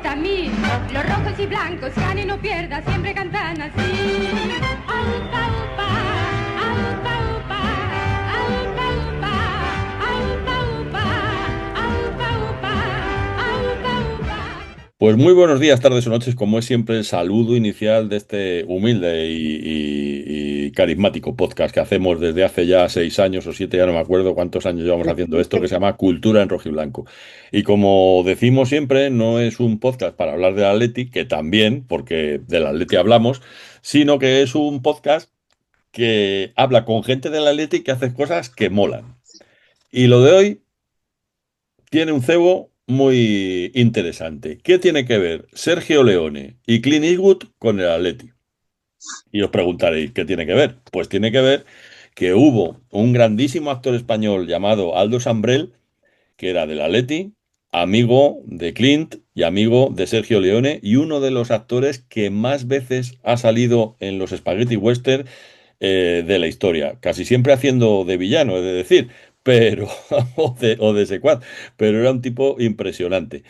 gusta a mí. Los rojos y blancos ganen o pierda, siempre cantan así. Aupa, upa, aupa, upa, aupa, upa, aupa, upa, aupa, upa, aupa, upa. Pues muy buenos días, tardes o noches, como es siempre el saludo inicial de este humilde y carismático podcast que hacemos desde hace ya 6 años o 7, ya no me acuerdo cuántos años llevamos haciendo esto, que se llama Cultura en Rojiblanco. Y como decimos siempre, no es un podcast para hablar del Atleti, que también, porque del Atleti hablamos, sino que es un podcast que habla con gente del Atleti que hace cosas que molan. Y lo de hoy tiene un cebo muy interesante. ¿Qué tiene que ver Sergio Leone y Clint Eastwood con el Atleti? Y os preguntaréis, ¿qué tiene que ver? Pues tiene que ver que hubo un grandísimo actor español llamado Aldo Sambrel, que era del Atleti, amigo de Clint y amigo de Sergio Leone, y uno de los actores que más veces ha salido en los Spaghetti Western de la historia, casi siempre haciendo de villano, es de decir, pero o de secuaz, pero era un tipo impresionante.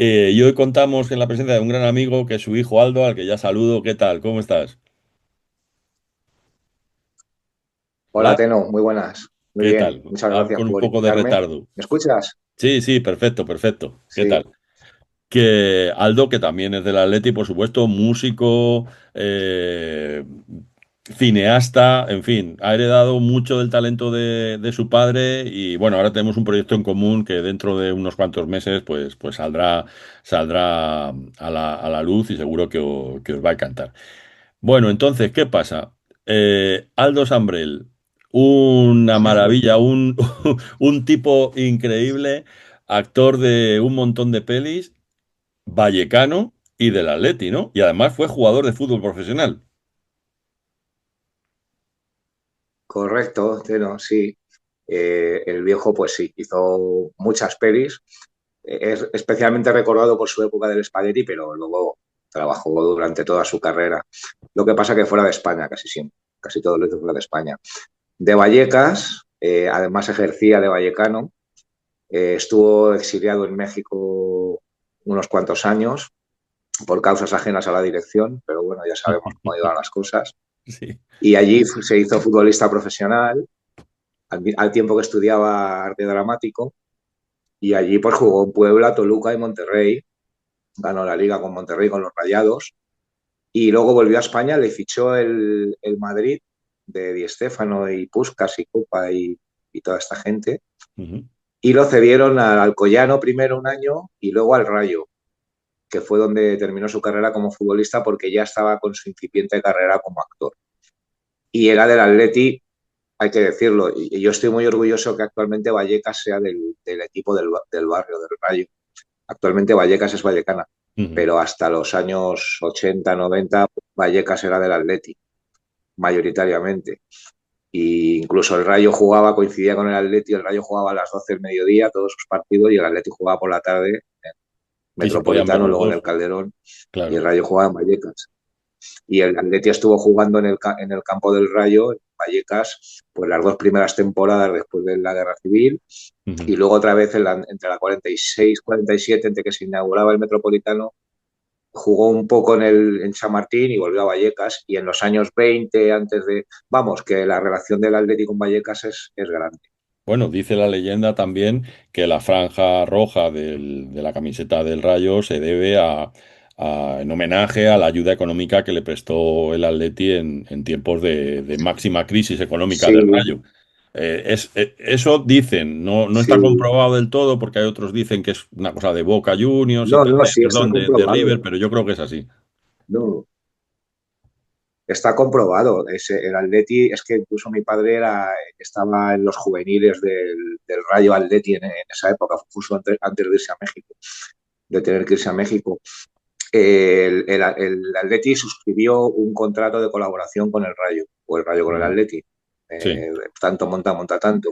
Y hoy contamos en la presencia de un gran amigo que es su hijo Aldo, al que ya saludo. ¿Qué tal? ¿Cómo estás? Hola, Hola, Teno, muy buenas. Muy ¿qué bien, tal? muchas Ah, gracias con un por poco de invitarme. retardo. ¿Me escuchas? Sí, sí, perfecto, perfecto. ¿Qué Sí, tal? Que Aldo, que también es del Atleti, por supuesto, músico, cineasta, en fin, ha heredado mucho del talento de su padre y bueno, ahora tenemos un proyecto en común que dentro de unos cuantos meses pues saldrá a la luz y seguro que os va a encantar. Bueno, entonces, ¿qué pasa? Aldo Sambrel, una maravilla, un tipo increíble, actor de un montón de pelis, vallecano y del Atleti, ¿no? Y además fue jugador de fútbol profesional. correcto, Teno, sí. El viejo, pues sí, hizo muchas pelis. Es especialmente recordado por su época del Spaghetti, pero luego trabajó durante toda su carrera. Lo que pasa que fuera de España, casi siempre. Casi todo lo hizo fuera de España. De Vallecas, además ejercía de vallecano. Estuvo exiliado en México unos cuantos años por causas ajenas a la dirección, pero bueno, ya sabemos cómo iban las cosas. Sí. Y allí se hizo futbolista profesional al tiempo que estudiaba arte dramático y allí pues jugó en Puebla, Toluca y Monterrey. Ganó la liga con Monterrey, con los Rayados. Y luego volvió a España, le fichó el Madrid de Di Stéfano y Puskás y Copa y toda esta gente. Ujú. Y lo cedieron al Alcoyano primero un año y luego al Rayo, que fue donde terminó su carrera como futbolista porque ya estaba con su incipiente carrera como actor. Y era del Atleti, hay que decirlo, y yo estoy muy orgulloso que actualmente Vallecas sea del equipo del barrio, del Rayo. Actualmente Vallecas es vallecana, Ujú. pero hasta los años 80, 90, Vallecas era del Atleti, mayoritariamente. Y incluso el Rayo jugaba, coincidía con el Atleti, el Rayo jugaba a las 12 del mediodía todos sus partidos y el Atleti jugaba por la tarde en Y se podían ver Metropolitano, los luego en el dos, Calderón, y el claro. Rayo jugaba en Vallecas. Y el Atleti estuvo jugando en el campo del Rayo, en Vallecas, pues las dos primeras temporadas después de la Guerra Civil Ujú. y luego otra vez entre la 46 y 47, entre que se inauguraba el Metropolitano, jugó un poco en Chamartín y volvió a Vallecas y en los años 20, antes de... Vamos, que la relación del Atleti con Vallecas es grande. Bueno, dice la leyenda también que la franja roja de la camiseta del Rayo se debe en homenaje a la ayuda económica que le prestó el Atleti en tiempos de máxima crisis económica Sí, del Rayo. Eso dicen, no está sí. comprobado del todo porque hay otros dicen que es una cosa de Boca Juniors y No, tal, no, sí, está perdón, de comprobado. River, pero yo creo que es así. No, está comprobado. El Atleti, es que incluso mi padre estaba en los juveniles del Rayo Atleti en esa época, justo antes de irse a México, de tener que irse a México. El Atleti suscribió un contrato de colaboración con el Rayo, o el Rayo con el Mm. Atleti. Sí. Tanto monta, monta tanto.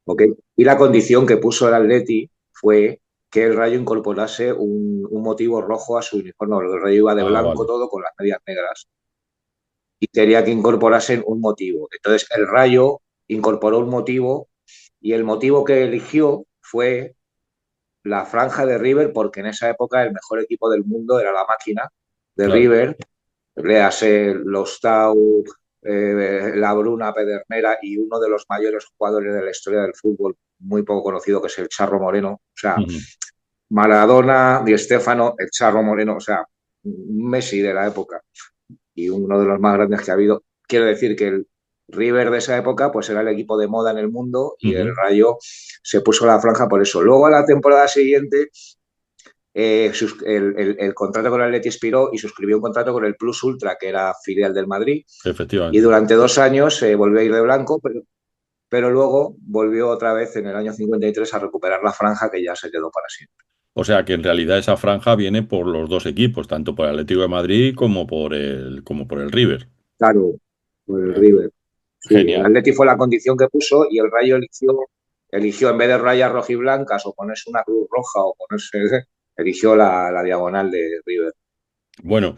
¿Ok? Y la condición que puso el Atleti fue que el Rayo incorporase un motivo rojo a su uniforme. El Rayo iba de Ah, blanco vale. todo con las medias negras y quería que incorporasen un motivo. Entonces el Rayo incorporó un motivo y el motivo que eligió fue la franja de River, porque en esa época el mejor equipo del mundo era la máquina de Claro. River, léase los Tau, la Bruna Pedernera y uno de los mayores jugadores de la historia del fútbol, muy poco conocido, que es el Charro Moreno. O sea, Ujú. Maradona, Di Stéfano, el Charro Moreno, o sea, un Messi de la época y uno de los más grandes que ha habido. Quiero decir que el River de esa época pues era el equipo de moda en el mundo y el Ujú. Rayo se puso la franja por eso. Luego a la temporada siguiente el contrato con el Atleti expiró y suscribió un contrato con el Plus Ultra, que era filial del Madrid, y Efectivamente. durante 2 años volvió a ir de blanco, pero luego volvió otra vez en el año 53 a recuperar la franja que ya se quedó para siempre. O sea que en realidad esa franja viene por los dos equipos, tanto por el Atlético de Madrid como por el River. Claro, por el Ah, River. Sí, el genial. Atleti fue la condición que puso y el Rayo eligió en vez de rayas rojiblancas o ponerse una cruz roja o ponerse, eligió la diagonal de River. Bueno,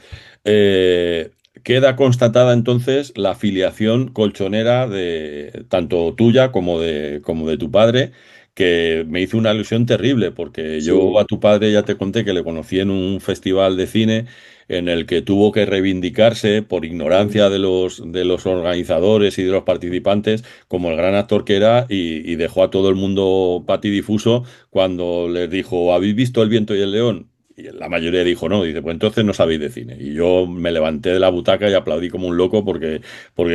queda constatada entonces la filiación colchonera de tanto tuya como de tu padre, que me hizo una ilusión terrible, porque yo Sí, a tu padre ya te conté que le conocí en un festival de cine en el que tuvo que reivindicarse por ignorancia de los organizadores y de los participantes, como el gran actor que era, y dejó a todo el mundo patidifuso cuando les dijo, ¿habéis visto El viento y el león? Y la mayoría dijo no, dice, pues entonces no sabéis de cine. Y yo me levanté de la butaca y aplaudí como un loco porque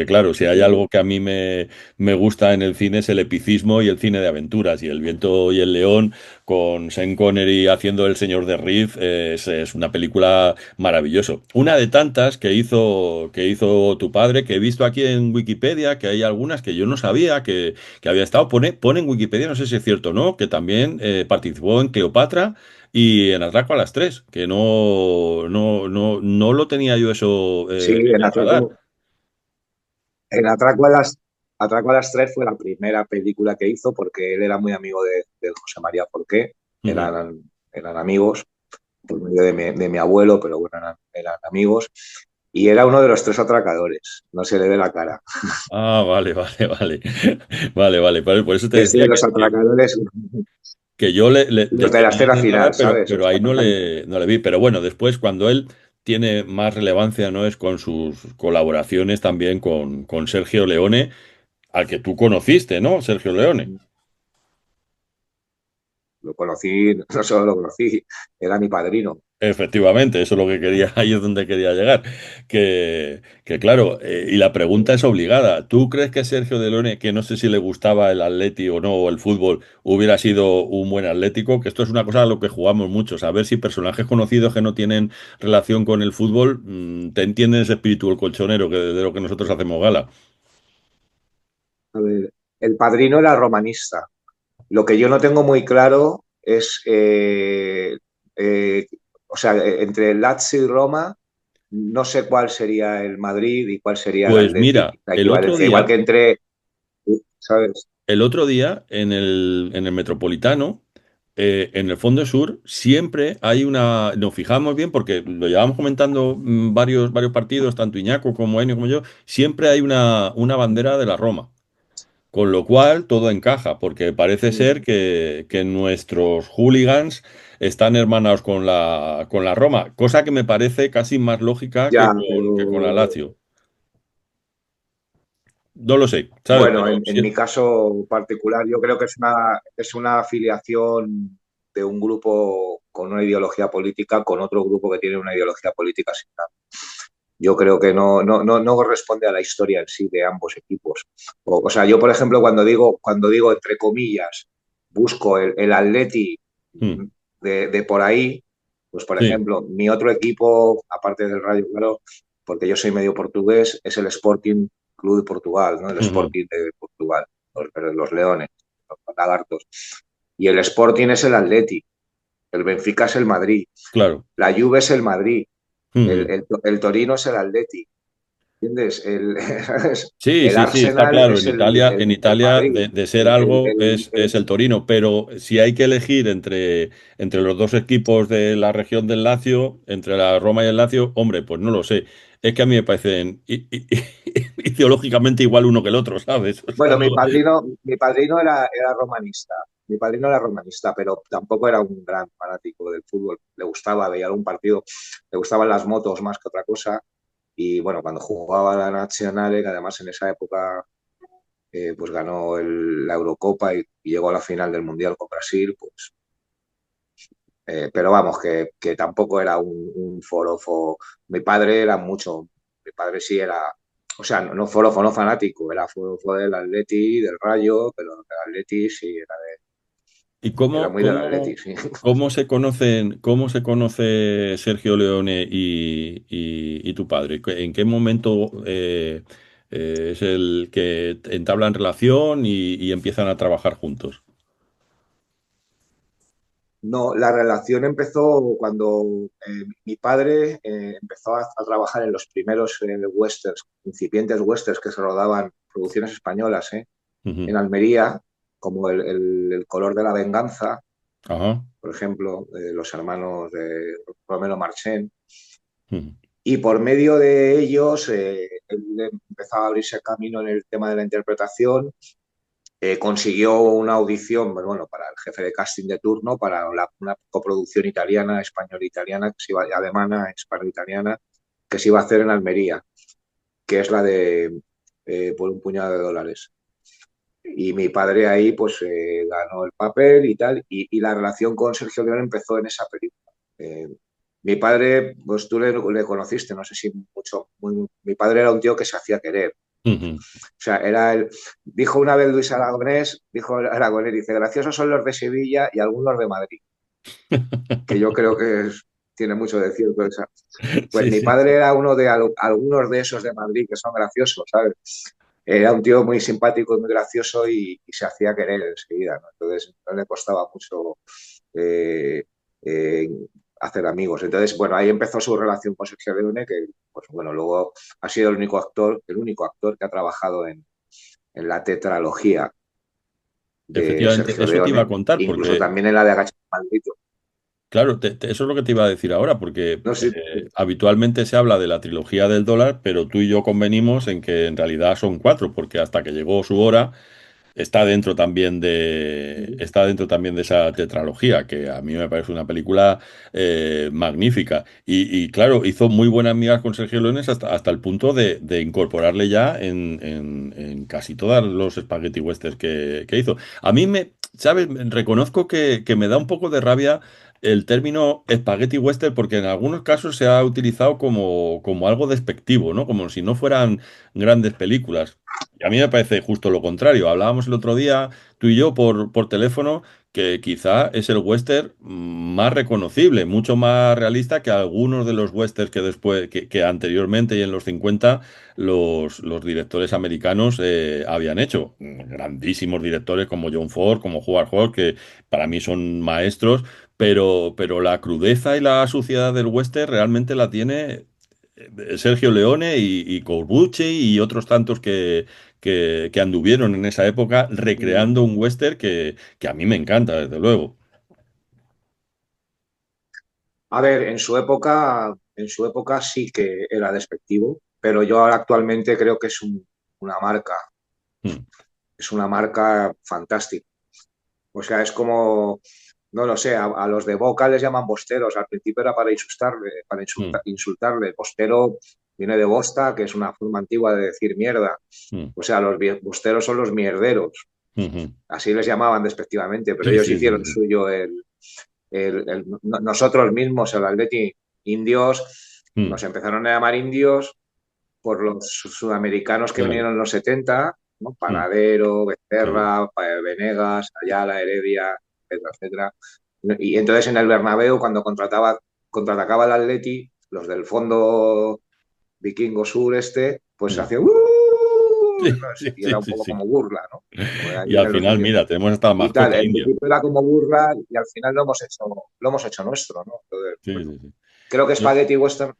claro, si hay algo que a mí me gusta en el cine es el epicismo y el cine de aventuras. Y El viento y el león con Sean Connery haciendo El señor de Riff es una película maravillosa. Una de tantas que hizo tu padre, que he visto aquí en Wikipedia, que hay algunas que yo no sabía que había estado. Pone en Wikipedia, no sé si es cierto o no, que también participó en Cleopatra y en Atraco a las 3 que no lo tenía yo eso sí, en el radar. en Atraco a las 3 fue la primera película que hizo porque él era muy amigo de José María Porqué, Ujú. eran amigos por medio de mi abuelo, pero bueno, eran amigos. Y era uno de los tres atracadores, no se le ve la cara. Ah, vale, vale, vale. Vale, vale. Por eso te Es de decía los atracadores, que yo los le de la tenía en escena el radar, final, ¿sabes? pero Los que ahí atacan. no le vi. Pero bueno, después cuando él tiene más relevancia, ¿no? Es con sus colaboraciones también con Sergio Leone, al que tú conociste, ¿no? Sergio Leone. Lo conocí, no solo lo conocí, era mi padrino. Efectivamente, eso es lo que quería, ahí es donde quería llegar. Que claro, y la pregunta es obligada. ¿Tú crees que Sergio De Leone, que no sé si le gustaba el Atleti o no, o el fútbol, hubiera sido un buen atlético? Que esto es una cosa a lo que jugamos mucho, saber si personajes conocidos que no tienen relación con el fútbol, te entienden ese espíritu el colchonero que de lo que nosotros hacemos gala. A ver, el padrino era romanista. Lo que yo no tengo muy claro es, eh, o sea, entre el Lazio y Roma, no sé cuál sería el Madrid y cuál sería el Pues Atleti, mira, la equivalencia. Igual que entre, ¿sabes? el otro día en el Metropolitano, en el Fondo Sur, siempre hay una. Nos fijamos bien porque lo llevamos comentando varios partidos, tanto Iñaco como Enio como yo. Siempre hay una bandera de la Roma. Con lo cual todo encaja, porque parece ser que nuestros hooligans están hermanados con la Roma, cosa que me parece casi más lógica Ya, que con la pero Lazio. No lo sé, ¿sabes? bueno, Pero en mi caso particular, yo creo que es una afiliación de un grupo con una ideología política con otro grupo que tiene una ideología política similar. Yo creo que no corresponde a la historia en sí de ambos equipos. O sea, yo, por ejemplo, cuando digo entre comillas, busco el Atleti Mm, de por ahí, pues, por sí. ejemplo, mi otro equipo, aparte del Rayo, claro, porque yo soy medio portugués, es el Sporting Club de Portugal, ¿no? El Ujú, Sporting de Portugal, los Leones, los Lagartos. Y el Sporting es el Atleti, el Benfica es el Madrid, claro. la Juve es el Madrid, Ujú. el Torino es el Atleti, ¿entiendes? Sí, El sí, sí, está Arsenal claro. es En el Italia Madrid, de ser algo es el el Torino, pero si hay que elegir entre los dos equipos de la región del Lazio, entre la Roma y el Lazio, hombre, pues no lo sé. Es que a mí me parecen ideológicamente igual uno que el otro, ¿sabes? O sea, Bueno, no. mi padrino era romanista. Mi padrino era romanista, pero tampoco era un gran fanático del fútbol. Le gustaba, veía algún partido, le gustaban las motos más que otra cosa. Y bueno, cuando jugaba la Nazionale, que además en esa época pues ganó la Eurocopa y llegó a la final del Mundial con Brasil, pues pero vamos, que tampoco era un forofo. Mi padre era mucho, mi padre sí era, o sea, no forofo, no fanático, era forofo del Atleti, del Rayo, pero del Atleti sí, ¿Y era muy del Atleti, sí. cómo se conoce Sergio Leone y tu padre? ¿En qué momento es el que entablan relación y empiezan a trabajar juntos? No, la relación empezó cuando mi padre empezó a trabajar en los primeros westerns, incipientes westerns que se rodaban, producciones españolas, Ujú. en Almería, como el color de la venganza, Ajá. por ejemplo, los hermanos de Romero Marchén. Ujú. Y por medio de ellos, él empezaba a abrirse camino en el tema de la interpretación. Consiguió una audición, bueno, para el jefe de casting de turno, para una coproducción italiana, española-italiana, alemana, hispano-italiana, que se iba a hacer en Almería, que es la de por un puñado de dólares. Y mi padre ahí pues ganó el papel y tal, y la relación con Sergio León empezó en esa película. Mi padre, pues tú le conociste, no sé si mucho, mi padre era un tío que se hacía querer. Ujú. O sea, dijo una vez Luis Aragonés, dijo Aragonés, dice, graciosos son los de Sevilla y algunos de Madrid, que yo creo que tiene mucho de cierto. Pues Sí, mi sí, padre sí. era uno de algunos de esos de Madrid que son graciosos, ¿sabes? Era un tío muy simpático y muy gracioso y se hacía querer enseguida, ¿no? Entonces no le costaba mucho eh, eh, hacer amigos. Entonces, bueno, ahí empezó su relación con Sergio Leone, que, pues bueno, luego ha sido el único actor que ha trabajado en la tetralogía de Efectivamente, Sergio eso te iba a Leone, contar, incluso porque, también en la de Agachado Maldito. claro, eso es lo que te iba a decir ahora, porque No sé, habitualmente se habla de la trilogía del dólar, pero tú y yo convenimos en que en realidad son cuatro, porque hasta que llegó su hora está dentro también de esa tetralogía, que a mí me parece una película magnífica. Y claro, hizo muy buenas amigas con Sergio Leone hasta el punto de incorporarle ya en casi todos los spaghetti westerns que hizo. A mí ¿sabes? Reconozco que me da un poco de rabia el término spaghetti western porque en algunos casos se ha utilizado como algo despectivo, ¿no? Como si no fueran grandes películas. Y a mí me parece justo lo contrario. Hablábamos el otro día, tú y yo, por teléfono, que quizá es el western más reconocible, mucho más realista que algunos de los westerns que anteriormente y en los 50 los directores americanos habían hecho. Grandísimos directores como John Ford, como Howard Hawks, que para mí son maestros, pero la crudeza y la suciedad del western realmente la tiene Sergio Leone y Corbucci y otros tantos que anduvieron en esa época recreando un western que a mí me encanta, desde luego. a ver, en su época sí que era despectivo, pero yo ahora actualmente creo que Mm, es una marca fantástica. O sea, es como, no lo sé, a los de Boca les llaman bosteros. Al principio era para insultarle, mm, insultarle. Bostero viene de bosta, que es una forma antigua de decir mierda. mm, O sea, los bosteros son los mierderos. ujú. Así les llamaban despectivamente, pero Sí, ellos sí, sí, hicieron sí. suyo nosotros mismos, el Atleti indios, Mm, nos empezaron a llamar indios por los sudamericanos que claro, vinieron en los 70, ¿no? mm, Panadero, sí, Becerra, Venegas, Ayala, Heredia, etcétera, etcétera. Y entonces en el Bernabéu, cuando contraatacaba el Atleti, los del fondo vikingo sur pues mm. hacían Sí, ¿no? sí, Y era sí, un sí, poco sí. como burla, ¿no? Pues ahí Y al vienen los final, indios mira, tenemos hasta y tal. mascota El india. principio era como burla y al final lo hemos hecho nuestro, ¿no? Entonces, Sí, bueno, sí, sí. creo que No, Spaghetti Western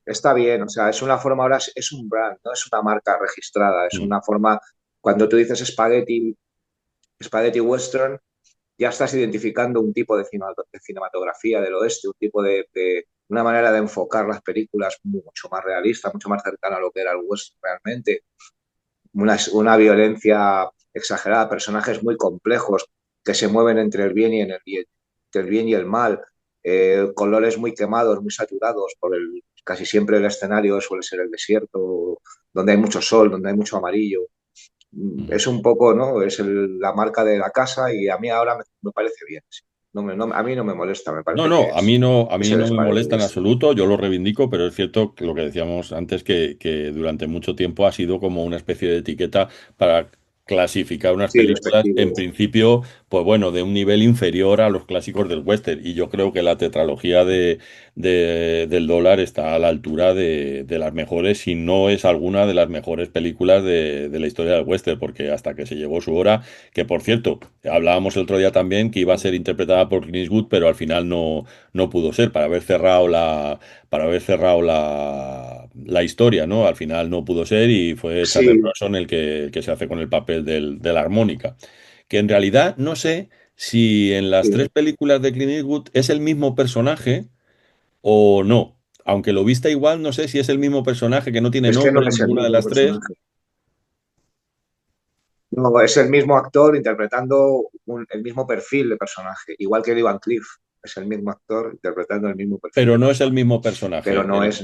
está bien, o sea, es una forma ahora, es un brand, no es una marca registrada, es mm, una forma, cuando tú dices Spaghetti Western, ya estás identificando un tipo de cinematografía del oeste, un tipo una manera de enfocar las películas mucho más realista, mucho más cercana a lo que era el western realmente, una violencia exagerada, personajes muy complejos que se mueven entre el bien y entre el bien y el mal, colores muy quemados, muy saturados, casi siempre el escenario suele ser el desierto, donde hay mucho sol, donde hay mucho amarillo. mm. Es un poco, ¿no? Es la marca de la casa y a mí ahora me parece bien. Sí. A mí no me molesta, me No, parece no, a es mí el no me Spaghetti molesta en Western. absoluto, yo lo reivindico, pero es cierto que lo que decíamos antes, que durante mucho tiempo ha sido como una especie de etiqueta para clasificar unas Sí, películas, despectivo. en principio, pues bueno, de un nivel inferior a los clásicos del western. Y yo creo que la tetralogía del dólar está a la altura de las mejores, si no es alguna de las mejores películas de la historia del western, porque hasta que se llegó su hora, que por cierto, hablábamos el otro día también que iba a ser interpretada por Clint Eastwood, pero al final no pudo ser para haber cerrado la historia, ¿no? Al final no pudo ser y fue Charles Sí, Bronson el que se hace con el papel de la armónica. Que en realidad no sé si en las sí. tres películas de Clint Eastwood es el mismo personaje o no. Aunque lo vista igual, no sé si es el mismo personaje que no tiene Es que no nombre en es el ninguna de mismo las tres. personaje. No, es el mismo actor interpretando el mismo perfil de personaje, igual que Ivan Cliff. Es el mismo actor interpretando el mismo perfil Pero de no es el personaje. mismo Pero personaje. no es.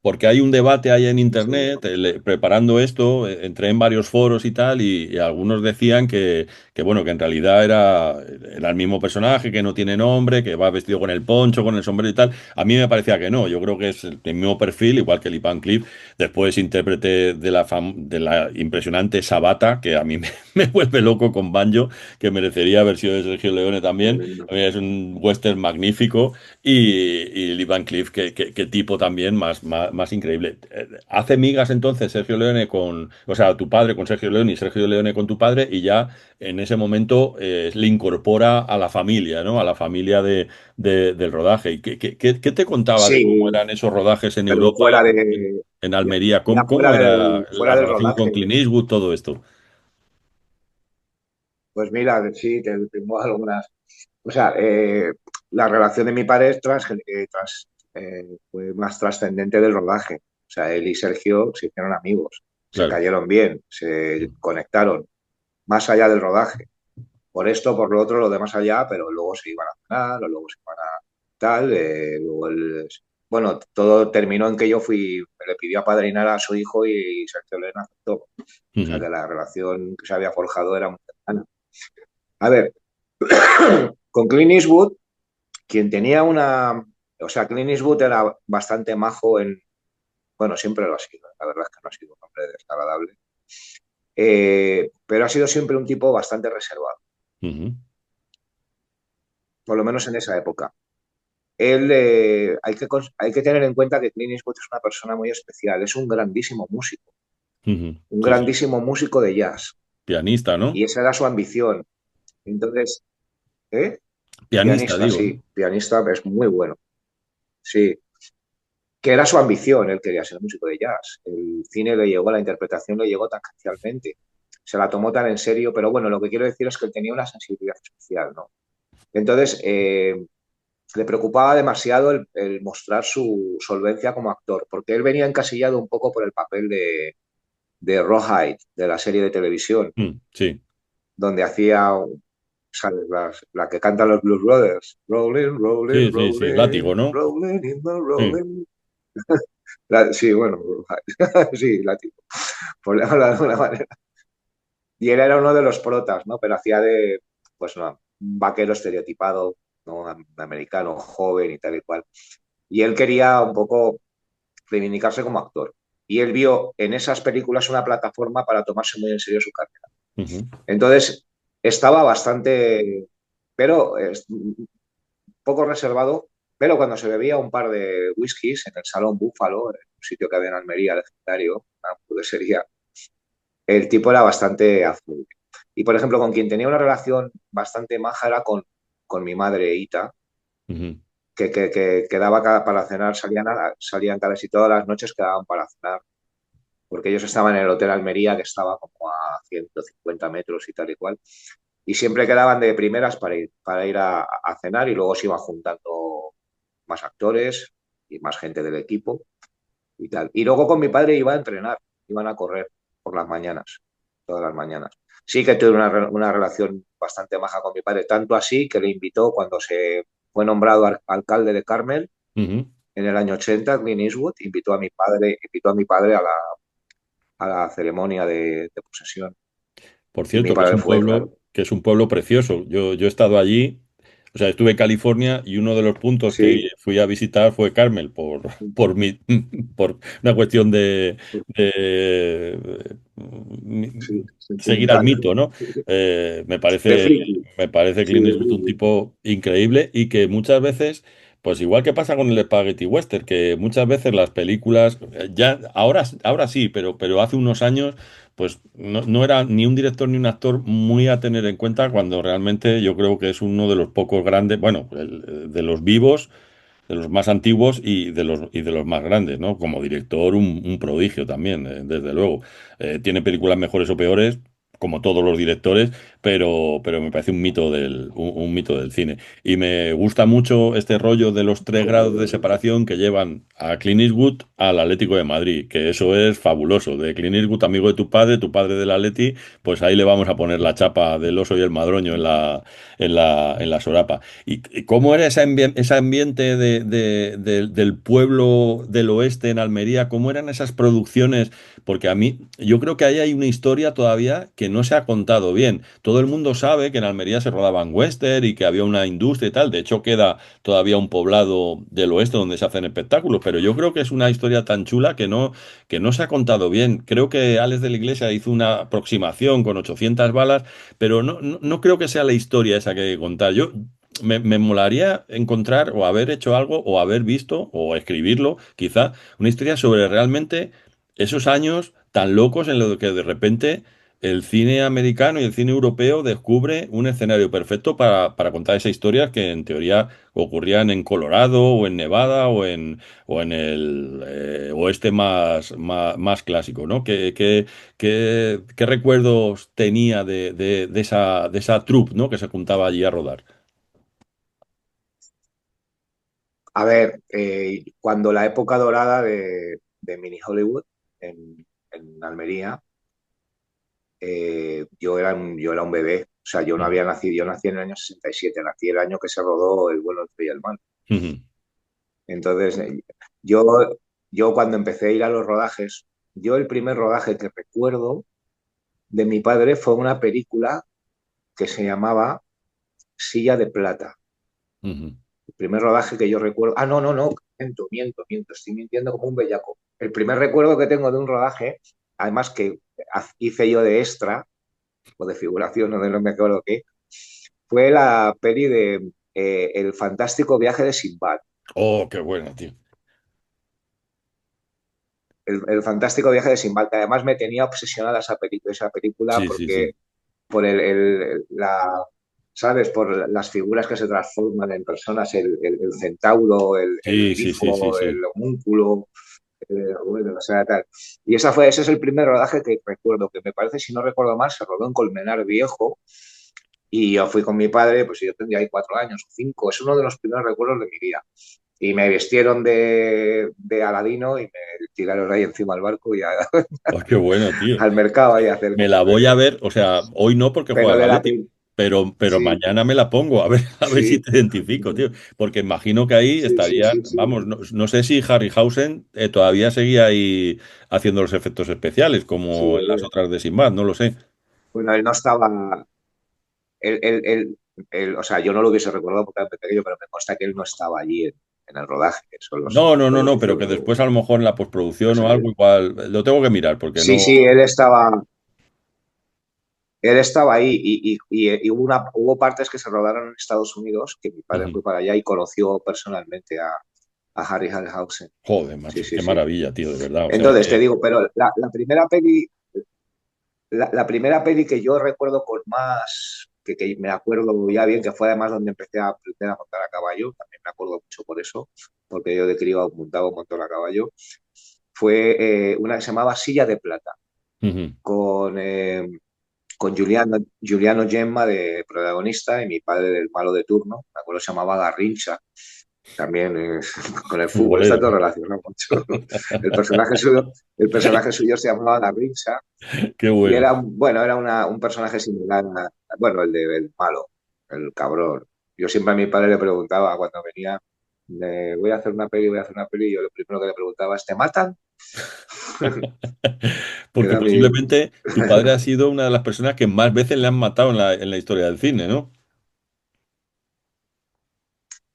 Porque hay un debate ahí en No es el internet, mismo. preparando esto, entré en varios foros y tal, y algunos decían que, bueno, que en realidad era el mismo personaje, que no tiene nombre, que va vestido con el poncho, con el sombrero y tal. A mí me parecía que no, yo creo que es el mismo perfil, igual que Lee Van Cleef, después intérprete de la impresionante Sabata, que a mí me vuelve loco con Banjo, que merecería haber sido de Sergio Leone también. Tremendo. A mí es un western magnífico. Y Lee Van Cleef, qué tipo también más increíble. Hace migas entonces Sergio Leone o sea, tu padre con Sergio Leone y Sergio Leone con tu padre, y ya en ese momento le incorpora a la familia, ¿no? A la familia del rodaje. ¿Y qué te contaba de cómo Sí, eran esos rodajes en pero Europa, en ya, Almería? ya ¿Cómo era fuera la del relación con rodaje. Clint Eastwood, todo esto? Pues mira, sí, te tengo algunas. O sea, la relación de mi padre fue más trascendente del rodaje. O sea, él y Sergio se hicieron amigos, se Claro. cayeron bien, se conectaron, más allá del rodaje. Por esto, por lo otro, lo de más allá, pero luego se iban a cenar, o luego se iban a tal. Bueno, todo terminó en que le pidió apadrinar a su hijo y Sergio Leone aceptó. O sea, Ujú. que la relación que se había forjado era muy cercana. A ver, con Clint Eastwood, quien tenía o sea, Clint Eastwood era bastante majo bueno, siempre lo ha sido, la verdad es que no ha sido un hombre desagradable, pero ha sido siempre un tipo bastante reservado, Ujú. por lo menos en esa época. Hay que tener en cuenta que Clint Eastwood es una persona muy especial, es Ujú. un Sí, sí. grandísimo músico de jazz, Pianista, ¿no? y esa era su ambición. Entonces, ¿eh? Pianista, Pianista, digo, ¿no? sí, pianista es muy bueno, sí, que era su ambición, él quería ser músico de jazz. El cine le llegó, la interpretación le llegó tangencialmente, se la tomó tan en serio, pero bueno, lo que quiero decir es que él tenía una sensibilidad especial, ¿no? Entonces, le preocupaba demasiado el mostrar su solvencia como actor, porque él venía encasillado un poco por el papel de Rawhide, de la serie de televisión, Sí. donde hacía, ¿sabes? La que cantan los Blues Brothers. Rolling, rolling, Sí, sí, sí, rolling, látigo, ¿no? rolling in the Sí. rolling. Sí, bueno, sí, la tipo, por hablar de alguna manera. Y él era uno de los protas, ¿no? Pero hacía pues no, un vaquero estereotipado, ¿no? Americano, joven y tal y cual. Y él quería un poco reivindicarse como actor. Y él vio en esas películas una plataforma para tomarse muy en serio su carrera. Ujú. Entonces, estaba bastante, pero un poco reservado, pero cuando se bebía un par de whiskies en el Salón Búfalo, en un sitio que había en Almería, legendario, una hamburguesería, el tipo era bastante azul. Y, por ejemplo, con quien tenía una relación bastante maja era con mi madre, Ita, Ujú. que quedaba para cenar, salían casi todas las noches, quedaban para cenar, porque ellos estaban en el Hotel Almería, que estaba como a 150 metros y tal y cual, y siempre quedaban de primeras para ir a cenar y luego se iban juntando más actores y más gente del equipo y tal. Y luego con mi padre iba a entrenar, iban a correr por las mañanas, todas las mañanas. Sí que tuve una relación bastante maja con mi padre, tanto así que le invitó cuando se fue nombrado alcalde de Carmel Ujú. en el año 80, Clint Eastwood invitó a mi padre a la ceremonia de posesión. Por Y mi cierto, padre fue, claro. que es un pueblo precioso. Yo he estado allí, o sea, estuve en California y uno de los puntos que Sí, fui a visitar fue Carmel, por por una cuestión de sí, seguir al sentimental. mito, ¿no? De friki. Me parece Sí, Clint de Eastwood un friki. tipo increíble y que muchas veces, pues igual que pasa con el Spaghetti Western, que muchas veces las películas, ya ahora sí, pero hace unos años pues no era ni un director ni un actor muy a tener en cuenta cuando realmente yo creo que es uno de los pocos grandes, bueno, de los vivos, de los más antiguos y de los más grandes, ¿no? Como director, un prodigio también, desde luego. Tiene películas mejores o peores, como todos los directores, pero me parece un mito del cine. Y me gusta mucho este rollo de los 3 grados de separación que llevan a Clint Eastwood al Atlético de Madrid, que eso es fabuloso. De Clint Eastwood, amigo de tu padre del Atleti, pues ahí le vamos a poner la chapa del oso y el madroño en la solapa. ¿Y cómo era ese ambiente del pueblo del oeste en Almería? ¿Cómo eran esas producciones? Porque a mí, yo creo que ahí hay una historia todavía que no se ha contado bien. Todo el mundo sabe que en Almería se rodaban western y que había una industria y tal. De hecho, queda todavía un poblado del oeste donde se hacen espectáculos. Pero yo creo que es una historia tan chula que no se ha contado bien. Creo que Alex de la Iglesia hizo una aproximación con 800 balas, pero no creo que sea la historia esa que hay que contar. Me molaría encontrar o haber hecho algo o haber visto o escribirlo, quizá, una historia sobre realmente esos años tan locos en los que de repente el cine americano y el cine europeo descubre un escenario perfecto para contar esas historias que en teoría ocurrían en Colorado o en Nevada o en el oeste más clásico, ¿no? ¿Qué recuerdos tenía de esa troupe, ¿no? Que se juntaba allí a rodar? A ver, cuando la época dorada de Mini Hollywood en Almería, yo era un bebé. O sea, yo no había nacido, yo nací en el año 67, nací el año que se rodó El vuelo del Rey y el mal. Ujú. Entonces, yo, yo cuando empecé a ir a los rodajes, yo el primer rodaje que recuerdo de mi padre fue una película que se llamaba Silla de Plata. Ujú. El primer rodaje que yo recuerdo. Ah, no, no, no, miento. Estoy mintiendo como un bellaco. El primer recuerdo que tengo de un rodaje, además que hice yo de extra o de figuración, no me acuerdo qué, fue la peli de El fantástico viaje de Sinbad. Oh, qué bueno, tío. El fantástico viaje de Sinbad, que además me tenía obsesionada esa película Sí, sí, sí. porque por ¿sabes? Por las figuras que se transforman en personas, el centauro, el Sí, sí, sí, sí, grifo, el sí. homúnculo, bueno, o sea, tal. Y ese es el primer rodaje que recuerdo, que me parece, si no recuerdo mal, se rodó en Colmenar Viejo y yo fui con mi padre, pues yo tendría ahí 4 años o 5, es uno de los primeros recuerdos de mi vida. Y me vistieron de Aladino y me tiraron ahí encima del barco y Oh, qué bueno, tío. al mercado ahí a hacer Me la como voy que... a ver, o sea, hoy no porque juega Pero el de la... Atleti, pero Sí, mañana me la pongo, a ver si sí, te identifico, tío. Porque imagino que ahí sí, sí, estarían, sí, sí. vamos, no sé si Harryhausen todavía seguía ahí haciendo los efectos especiales, Sí, como en las otras de Sinbad, no lo sé. bueno, él no estaba... o sea, yo no lo hubiese recordado porque era muy pequeño, pero me consta que él no estaba allí en el rodaje. Eso No, no, no, todo lo no, hizo pero que después a lo mejor en la postproducción o algo Schwarzenegger. igual, lo tengo que mirar porque Sí, no. sí, él estaba ahí y hubo partes que se rodaron en Estados Unidos, que mi padre Ujú. fue para allá y conoció personalmente a Harry Harryhausen. Joder, Sí, macho, sí, qué sí. maravilla, tío, de verdad. O sea, es Entonces te que. digo, pero la primera peli que yo recuerdo con más, que me acuerdo ya bien, que fue además donde empecé a aprender a montar a caballo, también me acuerdo mucho por eso, porque yo de crío montaba un montón a caballo, fue una que se llamaba Silla de Plata, Ujú. con, con Giuliano Gemma de protagonista y mi padre del malo de turno, me acuerdo se llamaba Garrincha, también con el fútbol está Futbolero. todo relacionado mucho. El personaje suyo, el personaje suyo se llamaba Garrincha Qué y bueno. era, bueno, era un personaje similar bueno, el malo, el cabrón. Yo siempre a mi padre le preguntaba cuando venía, voy a hacer una peli, voy a hacer una peli, y yo lo primero que le preguntaba es, ¿te matan? Porque Era mi... posiblemente tu padre ha sido una de las personas que más veces le han matado en la historia del cine, ¿no?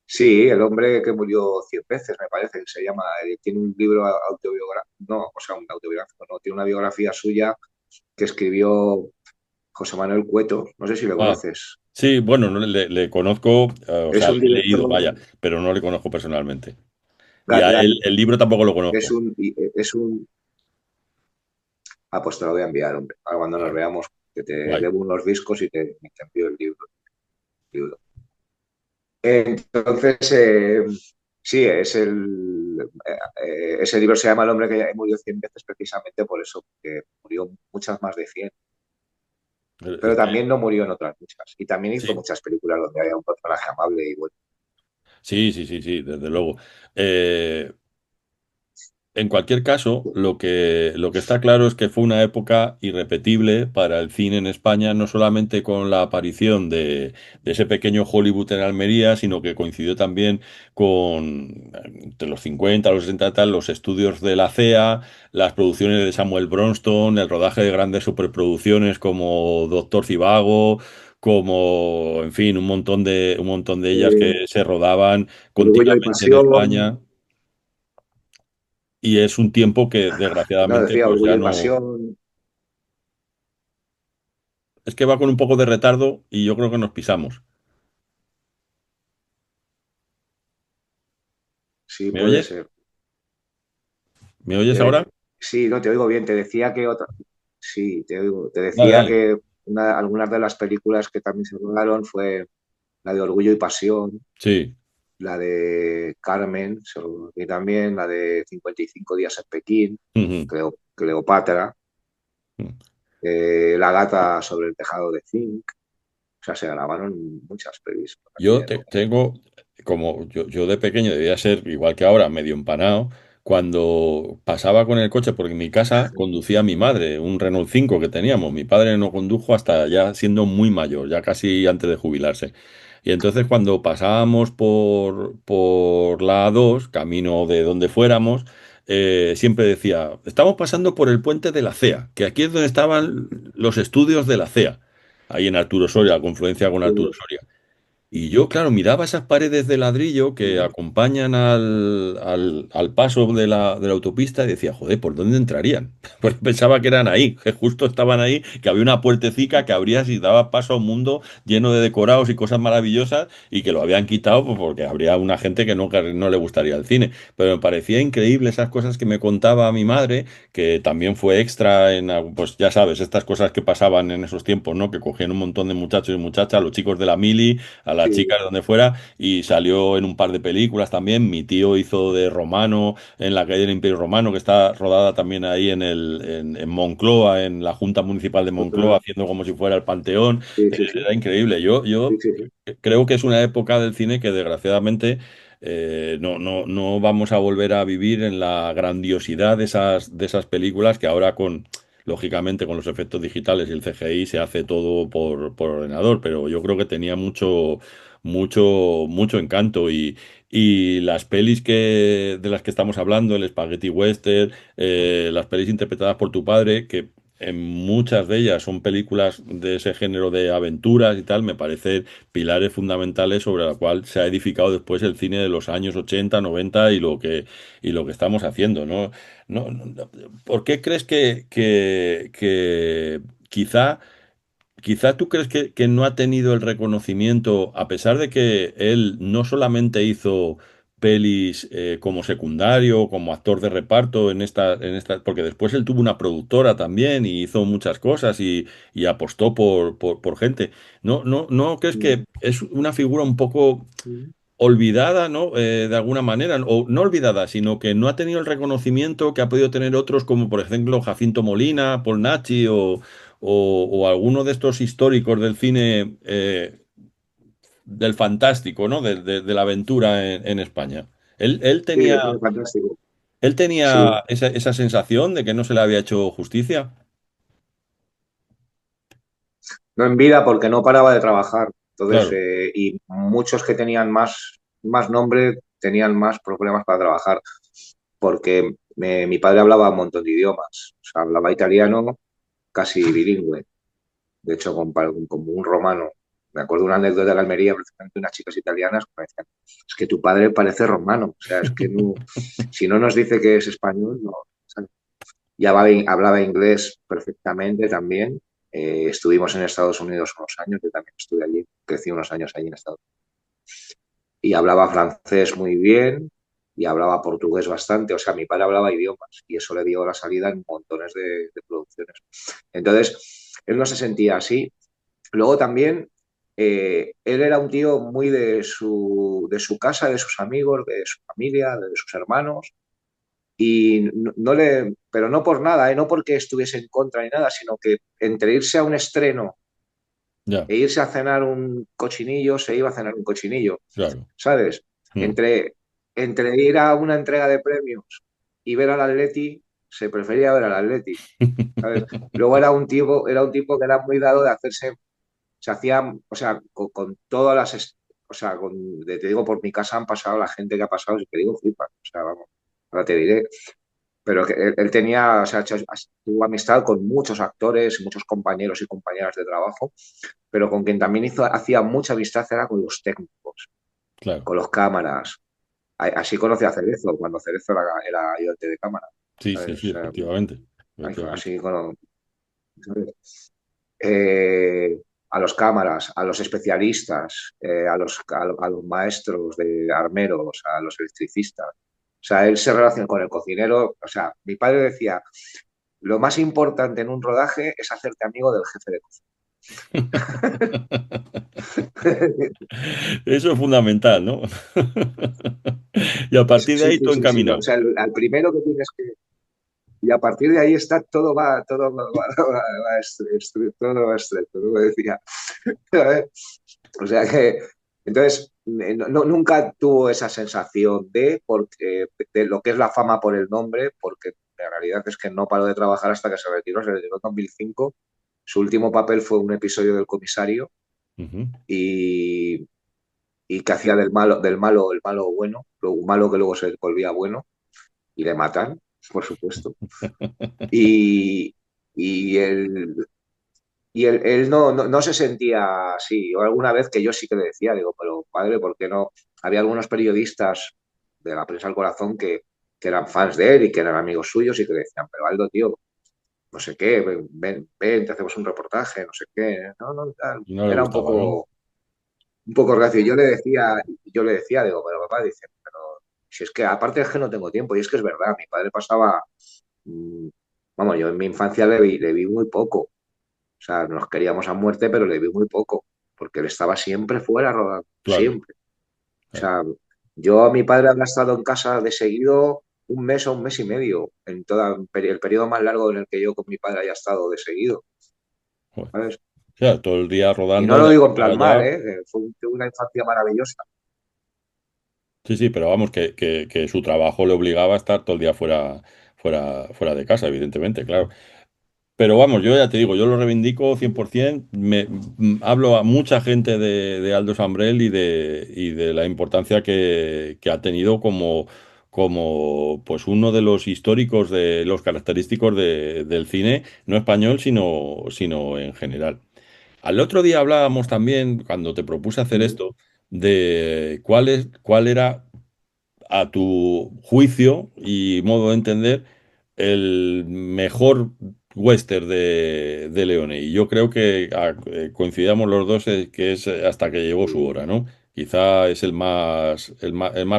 Sí, el hombre que murió 100 veces, me parece, que se llama, tiene un libro autobiográfico, no, o sea, un autobiográfico, no, tiene una biografía suya que escribió José Manuel Cueto, no sé si lo Ah, conoces. sí, bueno, no, le conozco, o Es sea, le un he leído, director, vaya, pero no le conozco personalmente. Y ga- a ga- él, el libro tampoco lo es conozco. un, es un, pues te lo voy a enviar, hombre, para cuando nos Vale, veamos, que te guay. debo unos discos y te envío el libro. Entonces, sí, ese libro se llama El hombre que murió 100 veces precisamente por eso, porque murió muchas más de 100, Es pero que, también no murió en otras muchas. Y también hizo sí, muchas películas donde había un personaje amable y bueno. sí, sí, sí, sí, desde luego. Eh, En cualquier caso, lo que está claro es que fue una época irrepetible para el cine en España, no solamente con la aparición de ese pequeño Hollywood en Almería, sino que coincidió también con, entre los 50, los 60 tal, los estudios de la CEA, las producciones de Samuel Bronston, el rodaje de grandes superproducciones como Doctor Civago, como, en fin, un montón de ellas que Eh, se rodaban Orgullo y continuamente en Pasión, España. Y es un tiempo que no desgraciadamente decía pues ya Orgullo y no. Pasión, Es que va con un poco de retardo y yo creo que nos pisamos. sí, ¿Me puede oyes? ser. ¿Me oyes Eh, ahora? sí, no te oigo bien, te decía que otra, sí, te oigo, te Dale, decía dale. que algunas de las películas que también se rodaron fue la de Orgullo y Pasión, Sí. la de Carmen, y también la de 55 días en Pekín, Ujú. Cleopatra, La gata sobre el tejado de zinc. O sea, se grabaron muchas pelis por Yo aquella época. tengo, como yo de pequeño debía ser igual que ahora, medio empanado, cuando pasaba con el coche, porque en mi casa conducía mi madre, un Renault 5 que teníamos. Mi padre no condujo hasta ya siendo muy mayor, ya casi antes de jubilarse. Y entonces cuando pasábamos por la A2, camino de donde fuéramos, siempre decía, estamos pasando por el puente de la CEA, que aquí es donde estaban los estudios de la CEA, ahí en Arturo Soria, la confluencia con Arturo Soria. Y yo, claro, miraba esas paredes de ladrillo que acompañan al paso de la autopista y decía, joder, ¿por dónde entrarían? Pues pensaba que eran ahí, que justo estaban ahí, que había una puertecica que abrías y daba paso a un mundo lleno de decorados y cosas maravillosas y que lo habían quitado pues, porque habría una gente que no le gustaría el cine. Pero me parecía increíble esas cosas que me contaba mi madre, que también fue extra pues ya sabes, estas cosas que pasaban en esos tiempos, ¿no? Que cogían un montón de muchachos y muchachas, los chicos de la mili a las Sí, chicas donde fuera y salió en un par de películas también. Mi tío hizo de Romano en la calle del Imperio Romano, que está rodada también ahí en Moncloa, en la Junta Municipal de Moncloa, otra, haciendo como si fuera el Panteón. sí, sí, sí, Era increíble. Yo, sí, yo sí, sí. creo que es una época del cine que desgraciadamente no vamos a volver a vivir en la grandiosidad de esas películas que ahora lógicamente con los efectos digitales y el CGI se hace todo por ordenador, pero yo creo que tenía mucho, mucho, mucho encanto y las pelis de las que estamos hablando, el Spaghetti Western, las pelis interpretadas por tu padre, que muchas de ellas son películas de ese género de aventuras y tal, me parecen pilares fundamentales sobre la cual se ha edificado después el cine de los años 80 90 y lo que estamos haciendo, ¿no? ¿Por qué crees que quizá tú crees que no ha tenido el reconocimiento, a pesar de que él no solamente hizo pelis como secundario, como actor de reparto porque después él tuvo una productora también y hizo muchas cosas y apostó por gente. ¿No crees que es una figura un poco olvidada, ¿no? De alguna manera, o no olvidada, sino que no ha tenido el reconocimiento que ha podido tener otros, como por ejemplo Jacinto Molina, Paul Nachi o alguno de estos históricos del cine del fantástico, ¿no? De la aventura en España. Él Sí, tenía, es fantástico. él tenía Sí, esa sensación de que no se le había hecho justicia. no en vida porque no paraba de trabajar. Entonces, Claro, y muchos que tenían más nombre tenían más problemas para trabajar, porque mi padre hablaba un montón de idiomas. O sea, hablaba italiano casi bilingüe, de hecho, como un romano. Me acuerdo una anécdota de la Almería, precisamente de unas chicas italianas que me decían, es que tu padre parece romano, o sea, es que no, si no nos dice que es español, no. ¿Sabes? Y hablaba inglés perfectamente también. Estuvimos en Estados Unidos unos años, yo también estuve allí, crecí unos años allí en Estados Unidos. Y hablaba francés muy bien y hablaba portugués bastante, o sea, mi padre hablaba idiomas y eso le dio la salida en montones de producciones. Entonces, él no se sentía así. Luego también, él era un tío muy de su casa, de sus amigos, de su familia, de sus hermanos, y pero no por nada, no porque estuviese en contra ni nada, sino que entre irse a un estreno ya, e irse a cenar un cochinillo, se iba a cenar un cochinillo, claro. ¿sabes? Mm. Entre ir a una entrega de premios y ver al Atleti, se prefería ver al Atleti, ¿sabes? Luego era un tipo que era muy dado de hacerse, se hacía, o sea, con todas o sea, te digo, por mi casa han pasado la gente que ha pasado, y te digo, flipa, o sea, vamos, ahora te diré, pero que él tenía, o sea, tuvo amistad con muchos actores, muchos compañeros y compañeras de trabajo, pero con quien también hacía mucha amistad era con los técnicos, Claro. con los cámaras. Así conocí a Cerezo, cuando Cerezo era ayudante de cámara, Sí, sí, ¿sabes? O sí, sea, efectivamente. Efectivamente. así eh, a los cámaras, a los especialistas, a los maestros de armeros, a los electricistas. O sea, él se relaciona con el cocinero. O sea, mi padre decía, lo más importante en un rodaje es hacerte amigo del jefe de cocina. Eso es fundamental, ¿no? Y a partir de Sí, ahí sí, todo sí, sí. O encaminado. sea, al primero que tienes que... Y a partir de ahí está todo va estrecho, ¿no? Decía. O sea que, entonces, nunca tuvo esa sensación de lo que es la fama por el nombre, porque la realidad es que no paró de trabajar hasta que se retiró en 2005. Su último papel fue un episodio del Comisario Ujú. y, y que hacía del malo el malo bueno, un malo que luego se volvía bueno y le matan, por supuesto. Y, y él, él no se sentía así. O alguna vez que yo sí que le decía, digo, pero padre, ¿por qué no? Había algunos periodistas de la prensa del corazón que eran fans de él y que eran amigos suyos y que le decían, pero Aldo, tío, no sé qué, ven, te hacemos un reportaje, no sé qué. No, no, tal. Y no le Era un gustaba, ¿no? poco, un poco reacio. Yo le decía, digo, pero papá, dice, pero si es que aparte es que no tengo tiempo, y es que es verdad, mi padre pasaba, mm, vamos, yo en mi infancia le vi muy poco. O sea, nos queríamos a muerte, pero le vi muy poco, porque él estaba siempre fuera rodando, Claro, siempre. O claro. sea, yo a mi padre había estado en casa de seguido un mes o un mes y medio, en todo el periodo más largo en el que yo con mi padre haya estado de seguido, Joder. ¿sabes? O sea, todo el día Y no rodando lo de aquí digo en para plan mal, allá. ¿eh? Fue una infancia maravillosa. Sí, sí, pero vamos, que su trabajo le obligaba a estar todo el día fuera de casa, evidentemente, claro. Pero vamos, yo ya te digo, yo lo reivindico 100%. Hablo a mucha gente de Aldo Sambrel y de la importancia que ha tenido como pues uno de los históricos de los característicos del cine, no español, sino en general. Al otro día hablábamos también, cuando te propuse hacer Mm. esto, de cuál era, a tu juicio y modo de entender, el mejor western de Leone. Y yo creo que coincidamos los dos que es Hasta que llegó su hora, ¿no? Quizá es el más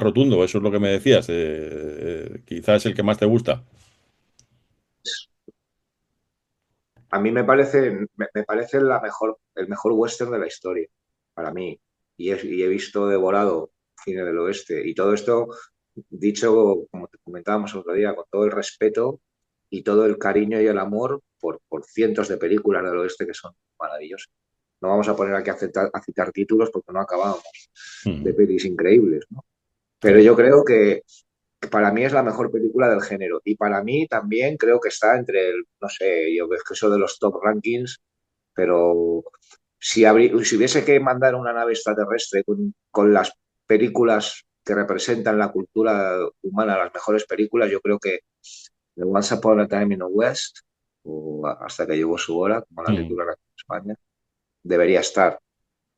rotundo, eso es lo que me decías. Quizá es el que más te gusta. A mí me parece el mejor western de la historia, para mí. Y he visto devorado cine del oeste. Y todo esto, dicho, como te comentábamos otro día, con todo el respeto y todo el cariño y el amor por cientos de películas del oeste que son maravillosas. No vamos a poner aquí a citar títulos porque no acabamos de Mm, pelis increíbles, ¿no? Pero sí. yo creo que para mí es la mejor película del género. Y para mí también creo que está entre el, no sé, yo es que eso de los top rankings, pero si hubiese que mandar una nave extraterrestre con las películas que representan la cultura humana, las mejores películas, yo creo que The Once Upon a Time in the West, o Hasta que llegó su hora, como la Mm. titular aquí en España, debería estar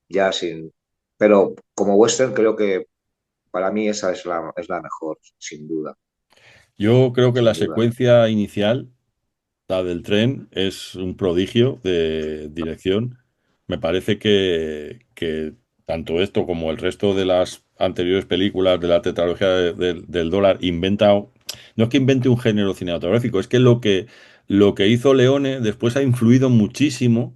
ya sin... Pero como western creo que para mí esa es la mejor, sin duda, Yo creo que la sin duda. secuencia inicial, la del tren, es un prodigio de dirección. Me parece que tanto esto como el resto de las anteriores películas de la tetralogía del dólar no es que invente un género cinematográfico, es que lo que hizo Leone después ha influido muchísimo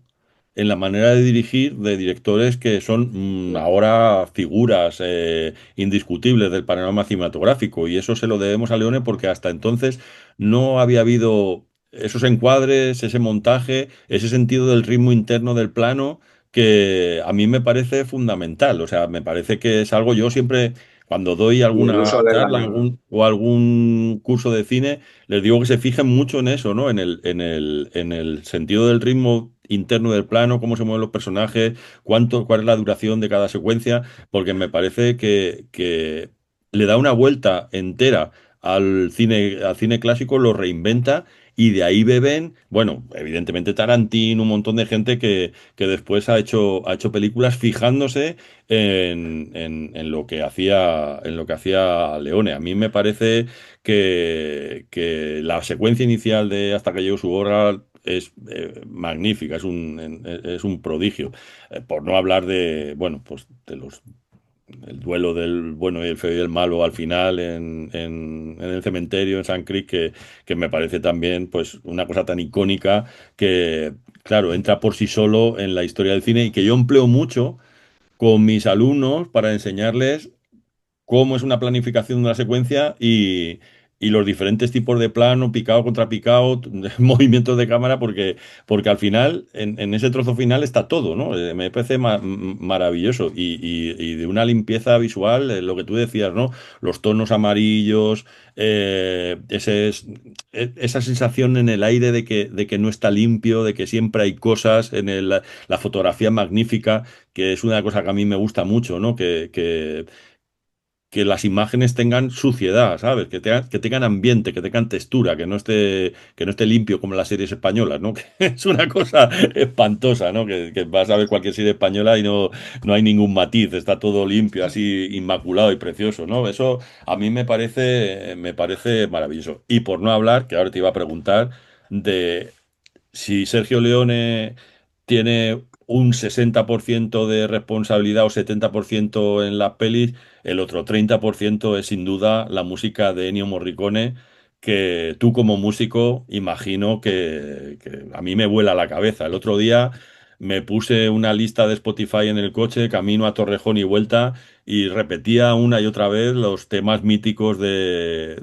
en la manera de dirigir de directores que son ahora figuras indiscutibles del panorama cinematográfico. Y eso se lo debemos a Leone porque hasta entonces no había habido esos encuadres, ese montaje, ese sentido del ritmo interno del plano que a mí me parece fundamental. O sea, me parece que es algo, yo siempre, cuando doy Y el alguna uso de la... charla o algún curso de cine, les digo que se fijen mucho en eso, ¿no? En el sentido del ritmo interno del plano, cómo se mueven los personajes, cuál es la duración de cada secuencia, porque me parece que le da una vuelta entera al cine clásico, lo reinventa y de ahí beben, bueno, evidentemente Tarantino, un montón de gente que después ha hecho películas fijándose en lo que hacía Leone. A mí me parece que la secuencia inicial de Hasta que llegó su hora es magnífica, es un prodigio. Por no hablar de, bueno, pues de el duelo del bueno y el feo y el malo al final en el cementerio en San Creek, que me parece también pues una cosa tan icónica que, claro, entra por sí solo en la historia del cine y que yo empleo mucho con mis alumnos para enseñarles cómo es una planificación de una secuencia y los diferentes tipos de plano, picado contra picado, movimientos de cámara, porque al final, en ese trozo final está todo, ¿no? Me parece maravilloso y de una limpieza visual, lo que tú decías, ¿no? Los tonos amarillos, esa sensación en el aire de que no está limpio, de que siempre hay cosas, la fotografía magnífica, que es una cosa que a mí me gusta mucho, ¿no? Que las imágenes tengan suciedad, ¿sabes? Que tengan ambiente, que tengan textura, que no esté limpio como las series españolas, ¿no? Que es una cosa espantosa, ¿no? Que vas a ver cualquier serie española y no hay ningún matiz, está todo limpio, así inmaculado y precioso, ¿no? Eso a mí me parece maravilloso. Y por no hablar, que ahora te iba a preguntar, de si Sergio Leone tiene un 60% de responsabilidad o 70% en las pelis, el otro 30% es sin duda la música de Ennio Morricone, que tú como músico imagino que a mí me vuela la cabeza. El otro día me puse una lista de Spotify en el coche, camino a Torrejón y vuelta, y repetía una y otra vez los temas míticos de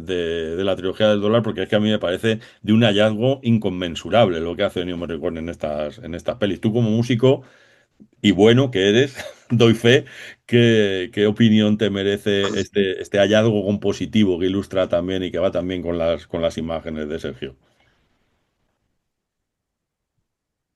la trilogía del dólar, porque es que a mí me parece de un hallazgo inconmensurable lo que hace Ennio Morricone en estas pelis. Tú como músico y bueno que eres, doy fe, ¿qué opinión te merece este hallazgo compositivo que ilustra también y que va también con las imágenes de Sergio?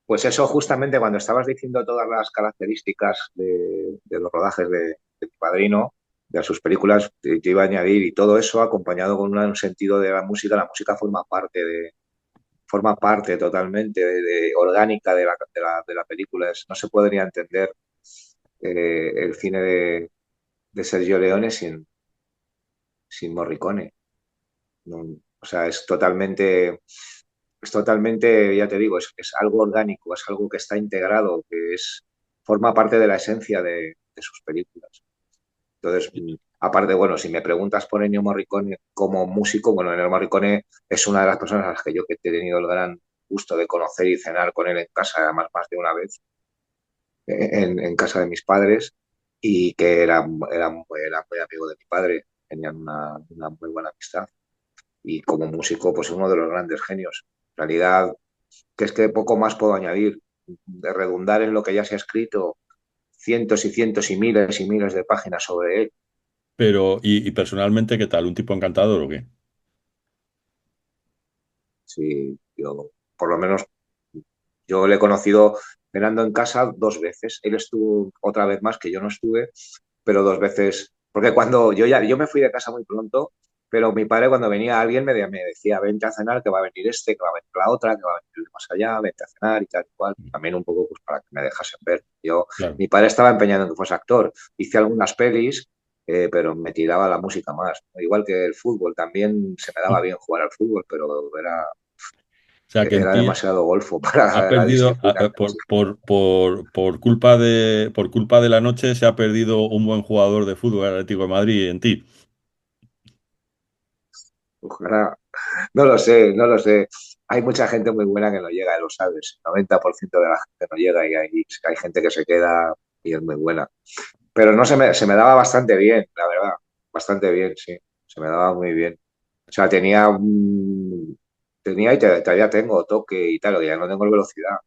Pues eso justamente cuando estabas diciendo todas las características de los rodajes de Mi Padrino, de sus películas, te iba a añadir, y todo eso acompañado con un sentido de la música forma parte totalmente orgánica de la película. No se podría entender el cine de Sergio Leone sin Morricone. No, o sea, es totalmente, ya te digo, es algo orgánico, es algo que está integrado, forma parte de la esencia de sus películas. Entonces, aparte, bueno, si me preguntas por Ennio Morricone como músico, bueno, Ennio Morricone es una de las personas a las que yo que he tenido el gran gusto de conocer y cenar con él en casa, además más de una vez, en casa de mis padres, y que era muy amigo de mi padre, tenían una muy buena amistad. Y como músico, pues uno de los grandes genios. En realidad, que es que poco más puedo añadir, de redundar en lo que ya se ha escrito, cientos y cientos y miles de páginas sobre él. Pero, y personalmente, ¿qué tal? ¿Un tipo encantador o qué? Sí, por lo menos, yo le he conocido cenando en casa 2 veces. Él estuvo otra vez más, que yo no estuve, pero 2 veces. Porque cuando yo me fui de casa muy pronto, pero mi padre cuando venía alguien me decía, vente a cenar, que va a venir este, que va a venir la otra, que va a venir más allá, vente a cenar y tal y cual. También un poco pues para que me dejasen ver. Claro. Mi padre estaba empeñado en que fuese actor. Hice algunas pelis, pero me tiraba la música más. Igual que el fútbol, también se me daba bien jugar al fútbol, pero era, O sea, que en era ti demasiado golfo ha para la perdido, disciplina. por culpa de la noche, se ha perdido un buen jugador de fútbol Atlético de Madrid en ti. Ojalá. No lo sé, no lo sé. Hay mucha gente muy buena que no llega, lo sabes. El 90% de la gente no llega y hay gente que se queda y es muy buena. Pero no se me daba bastante bien, la verdad. Bastante bien, sí. Se me daba muy bien. O sea, tenía y todavía tengo toque y tal, que ya no tengo velocidad.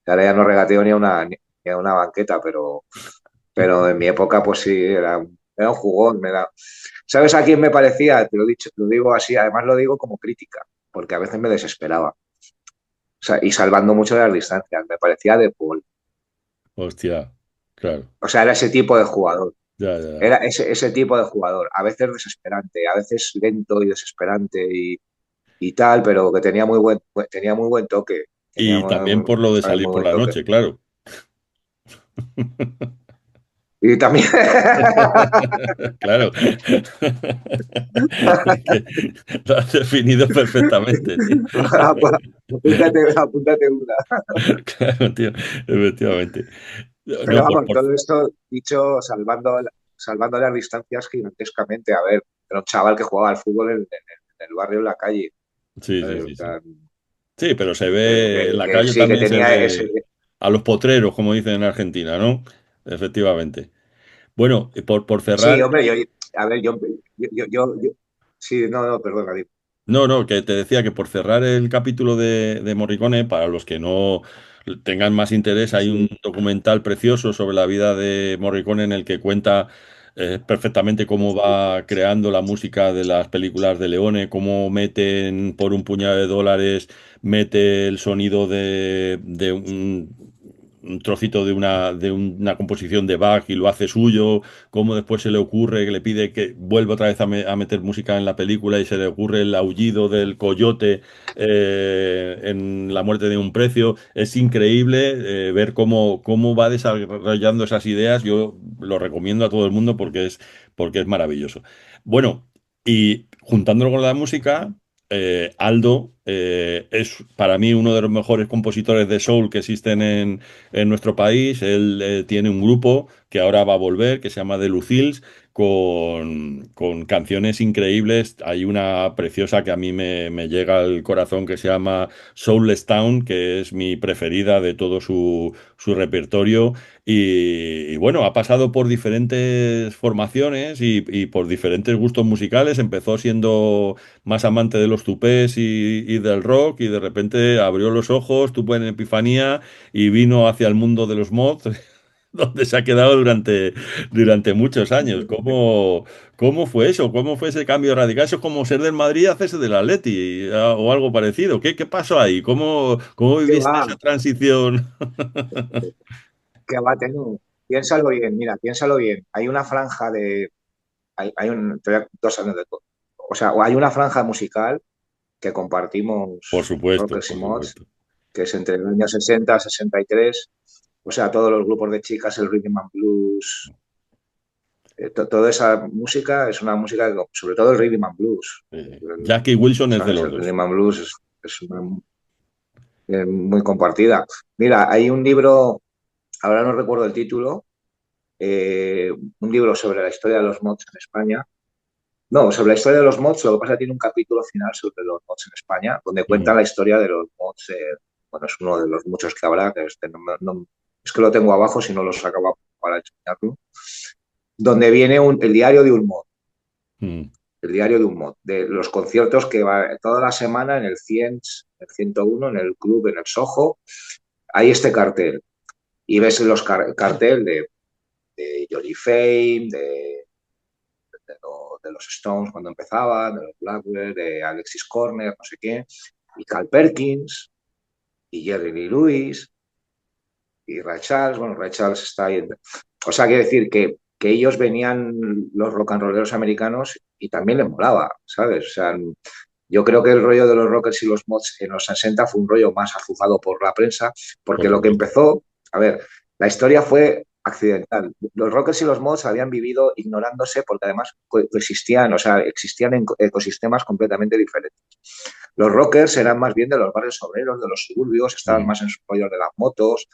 Ahora ya no regateo ni a una banqueta, pero en mi época, pues sí, era un jugón. ¿Sabes a quién me parecía? Te lo he dicho, lo digo así, además lo digo como crítica, porque a veces me desesperaba. O sea, y salvando mucho de las distancias, me parecía De Paul. Hostia, claro. O sea, era ese tipo de jugador. Ya, ya, ya. Era ese tipo de jugador. A veces desesperante, a veces lento y desesperante y tal, pero que tenía muy buen toque. Y también por lo de ¿Sabes? salir Muy por buen la toque. noche, claro. Y también Claro. Es que lo has definido perfectamente, tío. apúntate una. Claro, tío, efectivamente. Pero No, vamos, todo esto dicho salvando las distancias gigantescamente. A ver, era un chaval que jugaba al fútbol en el barrio, en la calle. sí, sí, ¿Sabes? sí, O sí. sea, Sí, pero se pero ve, en que, la que calle sí, que también se tenía ese. ve a los potreros, como dicen en Argentina, ¿no? Efectivamente. Bueno, por Sí, cerrar, hombre, a ver, sí, no, no, perdona, digo. no, no, que te decía que por cerrar el capítulo de Morricone, para los que no tengan más interés, hay un Sí, documental precioso sobre la vida de Morricone en el que cuenta perfectamente cómo va creando la música de las películas de Leone, cómo meten por un puñado de dólares, mete el sonido de un trocito de una composición de Bach y lo hace suyo, cómo después se le ocurre que le pide que vuelva otra vez a meter música en la película y se le ocurre el aullido del coyote en La muerte de un precio. Es increíble ver cómo va desarrollando esas ideas. Yo lo recomiendo a todo el mundo porque es maravilloso. Bueno, y juntándolo con la música, Aldo es para mí uno de los mejores compositores de soul que existen en nuestro país. Él tiene un grupo que ahora va a volver, que se llama The Lucils, con canciones increíbles. Hay una preciosa que a mí me llega al corazón que se llama Soulless Town, que es mi preferida de todo su repertorio. Y bueno, ha pasado por diferentes formaciones y por diferentes gustos musicales. Empezó siendo más amante de los tupés y del rock y de repente abrió los ojos, tuvo en epifanía y vino hacia el mundo de los mods, donde se ha quedado durante muchos años. ¿Cómo fue eso? ¿Cómo fue ese cambio radical? Eso es como ser del Madrid a hacerse del Atleti o algo parecido. ¿Qué pasó ahí? ¿Cómo ¿Qué viviste va? esa transición? ¿Qué va, Tenu? Piénsalo bien, mira, piénsalo bien. Hay una franja te doy dos anécdotas. O sea, hay una franja musical que Por compartimos supuesto, rockers y por mods, supuesto. que es entre el año 60 y 63. O sea, todos los grupos de chicas, el rhythm and blues, toda esa música es una música, sobre todo el rhythm and blues. Jackie Wilson es de ¿Sabes? los El dos. rhythm and blues es muy compartida. Mira, hay un libro, ahora no recuerdo el título, un libro sobre la historia de los mods en España. No, sobre la historia de los mods, lo que pasa es que tiene un capítulo final sobre los mods en España, donde cuenta Ujú. la historia de los mods. Bueno, es uno de los muchos que habrá, que es que lo tengo abajo si no lo sacaba para enseñarlo, donde viene el diario de un mod, Mm. el diario de un mod, de los conciertos que va toda la semana en el 100, el 101, en el club, en el Soho, hay este cartel. Y ves cartel de Johnny Fame, de los Stones cuando empezaban, de los Blackwell, de Alexis Corner, no sé qué, y Cal Perkins, y Jerry Lee Lewis, y Ray Charles. Bueno, Ray Charles está ahí. O sea, quiere decir que ellos venían, los rock and rolleros americanos, y también les molaba, ¿sabes? O sea, yo creo que el rollo de los rockers y los mods en los 60 fue un rollo más azuzado por la prensa, Por porque lo que supuesto. empezó, a ver, la historia fue accidental. Los rockers y los mods habían vivido ignorándose porque además coexistían, o sea, existían en ecosistemas completamente diferentes. Los rockers eran más bien de los barrios obreros, de los suburbios, estaban Mm. más en sus rollos de las motos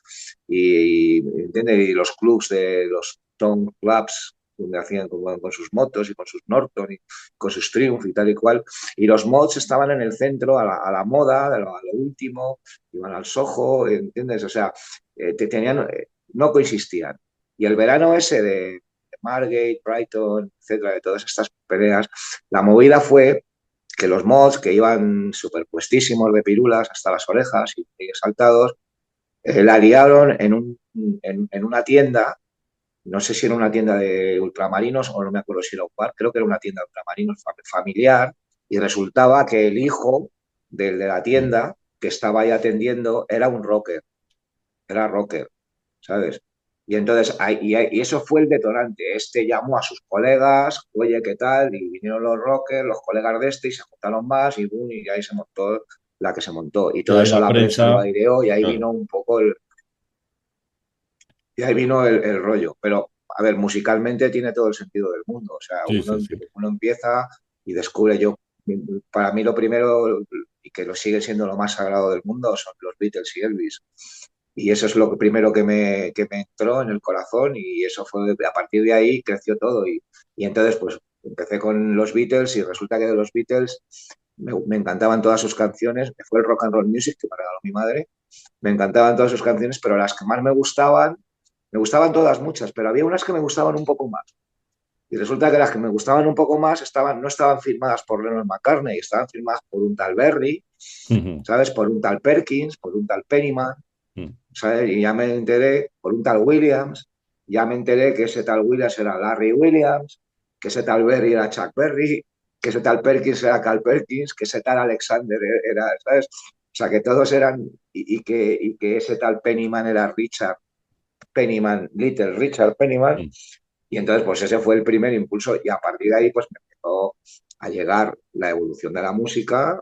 ¿entiendes? Y los clubs de los town clubs donde hacían con sus motos y con sus Norton y con sus Triumph y tal y cual. Y los mods estaban en el centro, a la moda, a lo último, iban al Soho, ¿entiendes? O sea, no coexistían. Y el verano ese de Margate, Brighton, etcétera, de todas estas peleas, la movida fue que los mods, que iban superpuestísimos de pirulas hasta las orejas y exaltados, la liaron en una tienda, no sé si era una tienda de ultramarinos o no me acuerdo si era un bar, creo que era una tienda de ultramarinos familiar, y resultaba que el hijo del de la Mm. tienda que estaba ahí atendiendo era rocker, ¿sabes? Y entonces, y eso fue el detonante. Este llamó a sus colegas, oye, ¿qué tal? Y vinieron los rockers, los colegas de este, y se juntaron más, y boom, y ahí se montó la que se montó. Y Y todo ahí eso la la prensa lo prensa, aireó, y ahí claro. vino un poco el rollo. Pero, a ver, musicalmente tiene todo el sentido del mundo. O sea, Sí, sí, sí. uno empieza y descubre yo. Para mí lo primero, y que lo sigue siendo lo más sagrado del mundo, son los Beatles y Elvis. Y eso es lo primero que me entró en el corazón, y eso fue, a partir de ahí creció todo. Y entonces, pues, empecé con los Beatles, y resulta que de los Beatles me encantaban todas sus canciones. Me fue el Rock and Roll Music que me regaló mi madre. Me encantaban todas sus canciones, pero las que más me gustaban todas muchas, pero había unas que me gustaban un poco más. Y resulta que las que me gustaban un poco más no estaban firmadas por Lennon McCartney, estaban firmadas por un tal Berry, Ujú. ¿sabes? Por un tal Perkins, por un tal Pennyman, Mm. ¿sabes? Y ya me enteré, por un tal Williams, ya me enteré que ese tal Williams era Larry Williams, que ese tal Berry era Chuck Berry, que ese tal Perkins era Cal Perkins, que ese tal Alexander era, ¿sabes? O sea, que todos eran, y que ese tal Pennyman era Richard Pennyman, Little Richard Pennyman. Mm. Y entonces, pues ese fue el primer impulso, y a partir de ahí, pues me empezó a llegar la evolución de la música.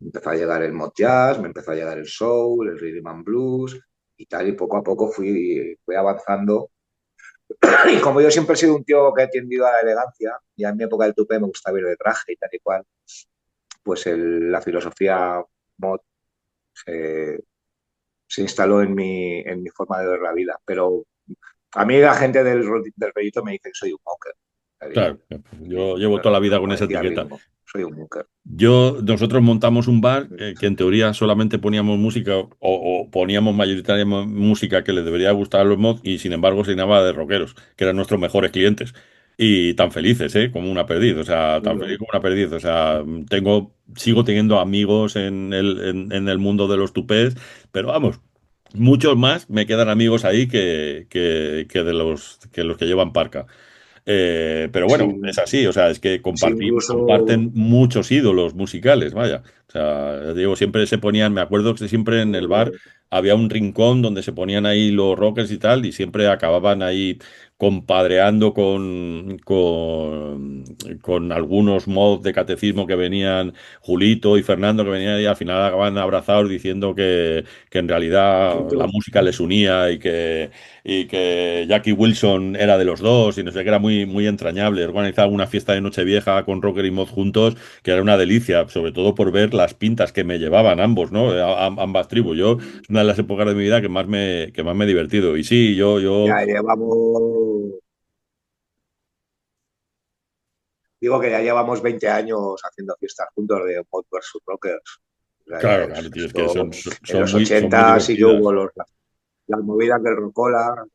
Me empezó a llegar el mod jazz, me empezó a llegar el soul, el rhythm and blues y tal, y poco a poco fui avanzando. Y como yo siempre he sido un tío que he tendido a la elegancia, ya en mi época del tupé me gustaba ir de traje y tal y cual, pues la filosofía mod se, se instaló en mi forma de ver la vida. Pero a mí la gente del rollito me dice que soy un monker. Claro, yo llevo toda la vida con Como esa decía etiqueta. Ringo, soy un monker. Nosotros montamos un bar que en teoría solamente poníamos música o poníamos mayoritariamente música que les debería gustar a los mods y sin embargo se llenaba de rockeros, que eran nuestros mejores clientes. Y tan felices, ¿eh? Como una perdiz, o sea, tan feliz como una perdiz. O sea, sigo teniendo amigos en el mundo de los tupés, pero vamos, muchos más me quedan amigos ahí que de que los que llevan parca. Pero bueno, Sí, es así, o sea, es que sí, incluso comparten muchos ídolos musicales, vaya. O sea, ya te digo, siempre se ponían, me acuerdo que siempre en el bar había un rincón donde se ponían ahí los rockers y tal, y siempre acababan ahí compadreando con algunos mods de catecismo que venían, Julito y Fernando, que venían y al final acababan abrazados diciendo que en realidad la música les unía y que Jackie Wilson era de los dos y no sé, que era muy, muy entrañable. Organizaba una fiesta de Nochevieja con rocker y mod juntos, que era una delicia, sobre todo por ver las pintas que me llevaban ambos, ¿no? Ambas tribus. Yo, es una de las épocas de mi vida que más me he divertido. Y sí, yo, Ya llevamos, digo que ya llevamos 20 años haciendo fiestas juntos de Mod versus Rockers. O sea, ya claro, es claro, tío, es que esto. son, En son los muy, son muy 80 sí que divertidas. hubo las movidas del Rocola.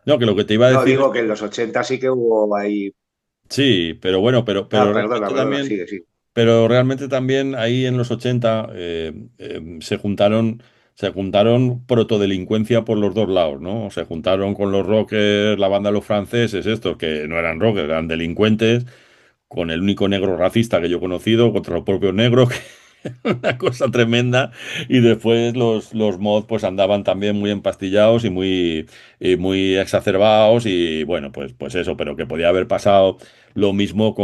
No, que lo que te iba a No, decir es digo que que en los 80 sí que hubo ahí. sí, pero bueno, pero realmente Perdona, también. sigue, sigue. Pero realmente también ahí en los 80 se juntaron protodelincuencia por los dos lados, ¿no? Se juntaron con los rockers, la banda de los franceses, estos que no eran rockers, eran delincuentes, con el único negro racista que yo he conocido, contra los propios negros, una cosa tremenda. Y después los mods pues andaban también muy empastillados y muy exacerbados. Y bueno, pues eso, pero que podía haber pasado lo mismo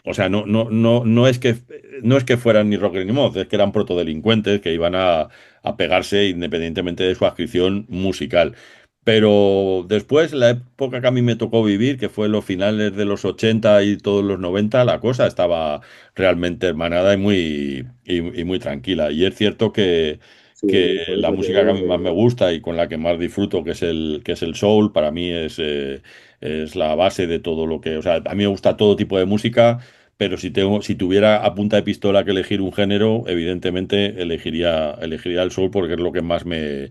o sea, no es que fueran ni rockers ni mods, es que eran protodelincuentes que iban a pegarse independientemente de su adscripción musical. Pero después, la época que a mí me tocó vivir, que fue los finales de los 80 y todos los 90, la cosa estaba realmente hermanada y muy tranquila. Y es cierto Sí, que por la eso te música que a mí digo más me gusta y con la que más disfruto, que es el soul, para mí es la base de todo lo que. O sea, a mí me gusta todo tipo de música, pero si tuviera a punta de pistola que elegir un género, evidentemente elegiría el soul porque es lo que más me,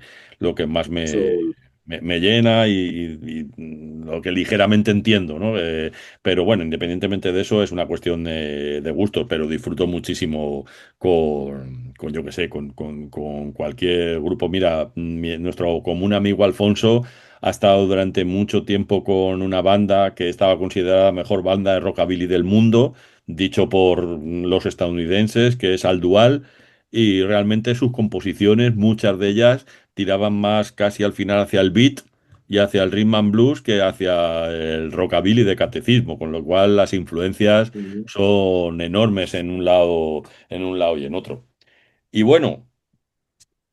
que me llena y lo que ligeramente entiendo, ¿no? Pero bueno, independientemente de eso, es una cuestión de gustos, pero disfruto muchísimo yo qué sé, con cualquier grupo. Mira, nuestro común amigo Alfonso ha estado durante mucho tiempo con una banda que estaba considerada la mejor banda de rockabilly del mundo, dicho por los estadounidenses, que es Al Dual, y realmente sus composiciones, muchas de ellas tiraban más casi al final hacia el beat y hacia el rhythm and blues que hacia el rockabilly de catecismo, con lo cual las influencias sí. son enormes en un lado y en otro. Y bueno,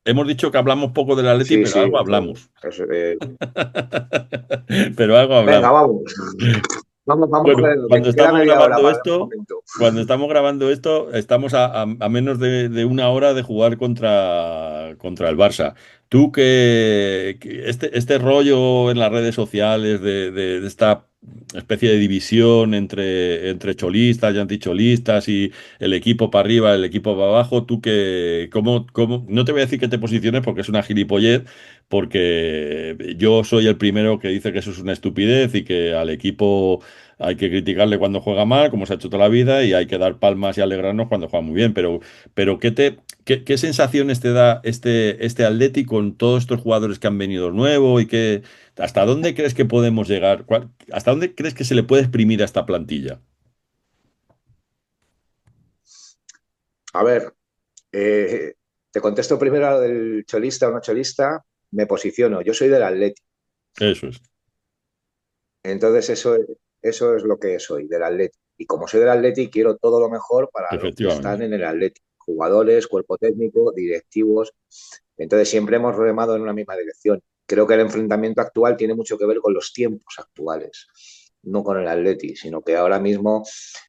hemos dicho que hablamos poco del Atleti, Sí, pero sí, algo hablamos. eh, Pero algo venga, hablamos. vamos. Vamos a Bueno, ver, que queda media hora para el momento. estamos a menos de una hora de jugar contra el Barça. Tú que este rollo en las redes sociales de esta especie de división entre cholistas y anticholistas y el equipo para arriba, el equipo para abajo, tú no te voy a decir que te posiciones porque es una gilipollez, porque yo soy el primero que dice que eso es una estupidez y que al equipo hay que criticarle cuando juega mal, como se ha hecho toda la vida, y hay que dar palmas y alegrarnos cuando juega muy bien. Pero ¿qué sensaciones te da este Atleti con todos estos jugadores que han venido nuevos hasta dónde crees que podemos llegar? ¿Hasta dónde crees que se le puede exprimir a esta plantilla? A ver, eh, te contesto primero a lo del cholista o no cholista. Me posiciono. Yo soy del Atleti. Eso es, Entonces, eso es lo que soy, del Atleti. Y como soy del Atleti, quiero todo lo mejor para los que están efectivamente. en el Atleti. Jugadores, cuerpo técnico, directivos. Entonces, siempre hemos remado en una misma dirección. Creo que el enfrentamiento actual tiene mucho que ver con los tiempos actuales, no con el Atleti, sino que ahora mismo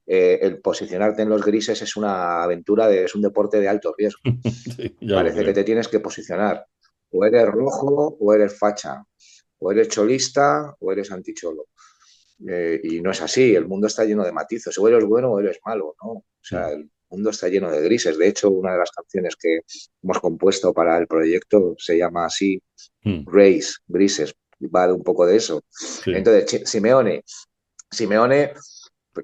el posicionarte en los grises es una aventura, es un deporte de alto riesgo. Sí, ya lo Parece que creo. te tienes que posicionar. O eres rojo o eres facha. O eres cholista o eres anticholo. Y no es así, el mundo está lleno de matices, o eres bueno o eres malo, ¿no? O sea, Mm, el mundo está lleno de grises. De hecho, una de las canciones que hemos compuesto para el proyecto se llama así, mm, Grace, Grises, va de un poco de eso. sí. Entonces, Simeone,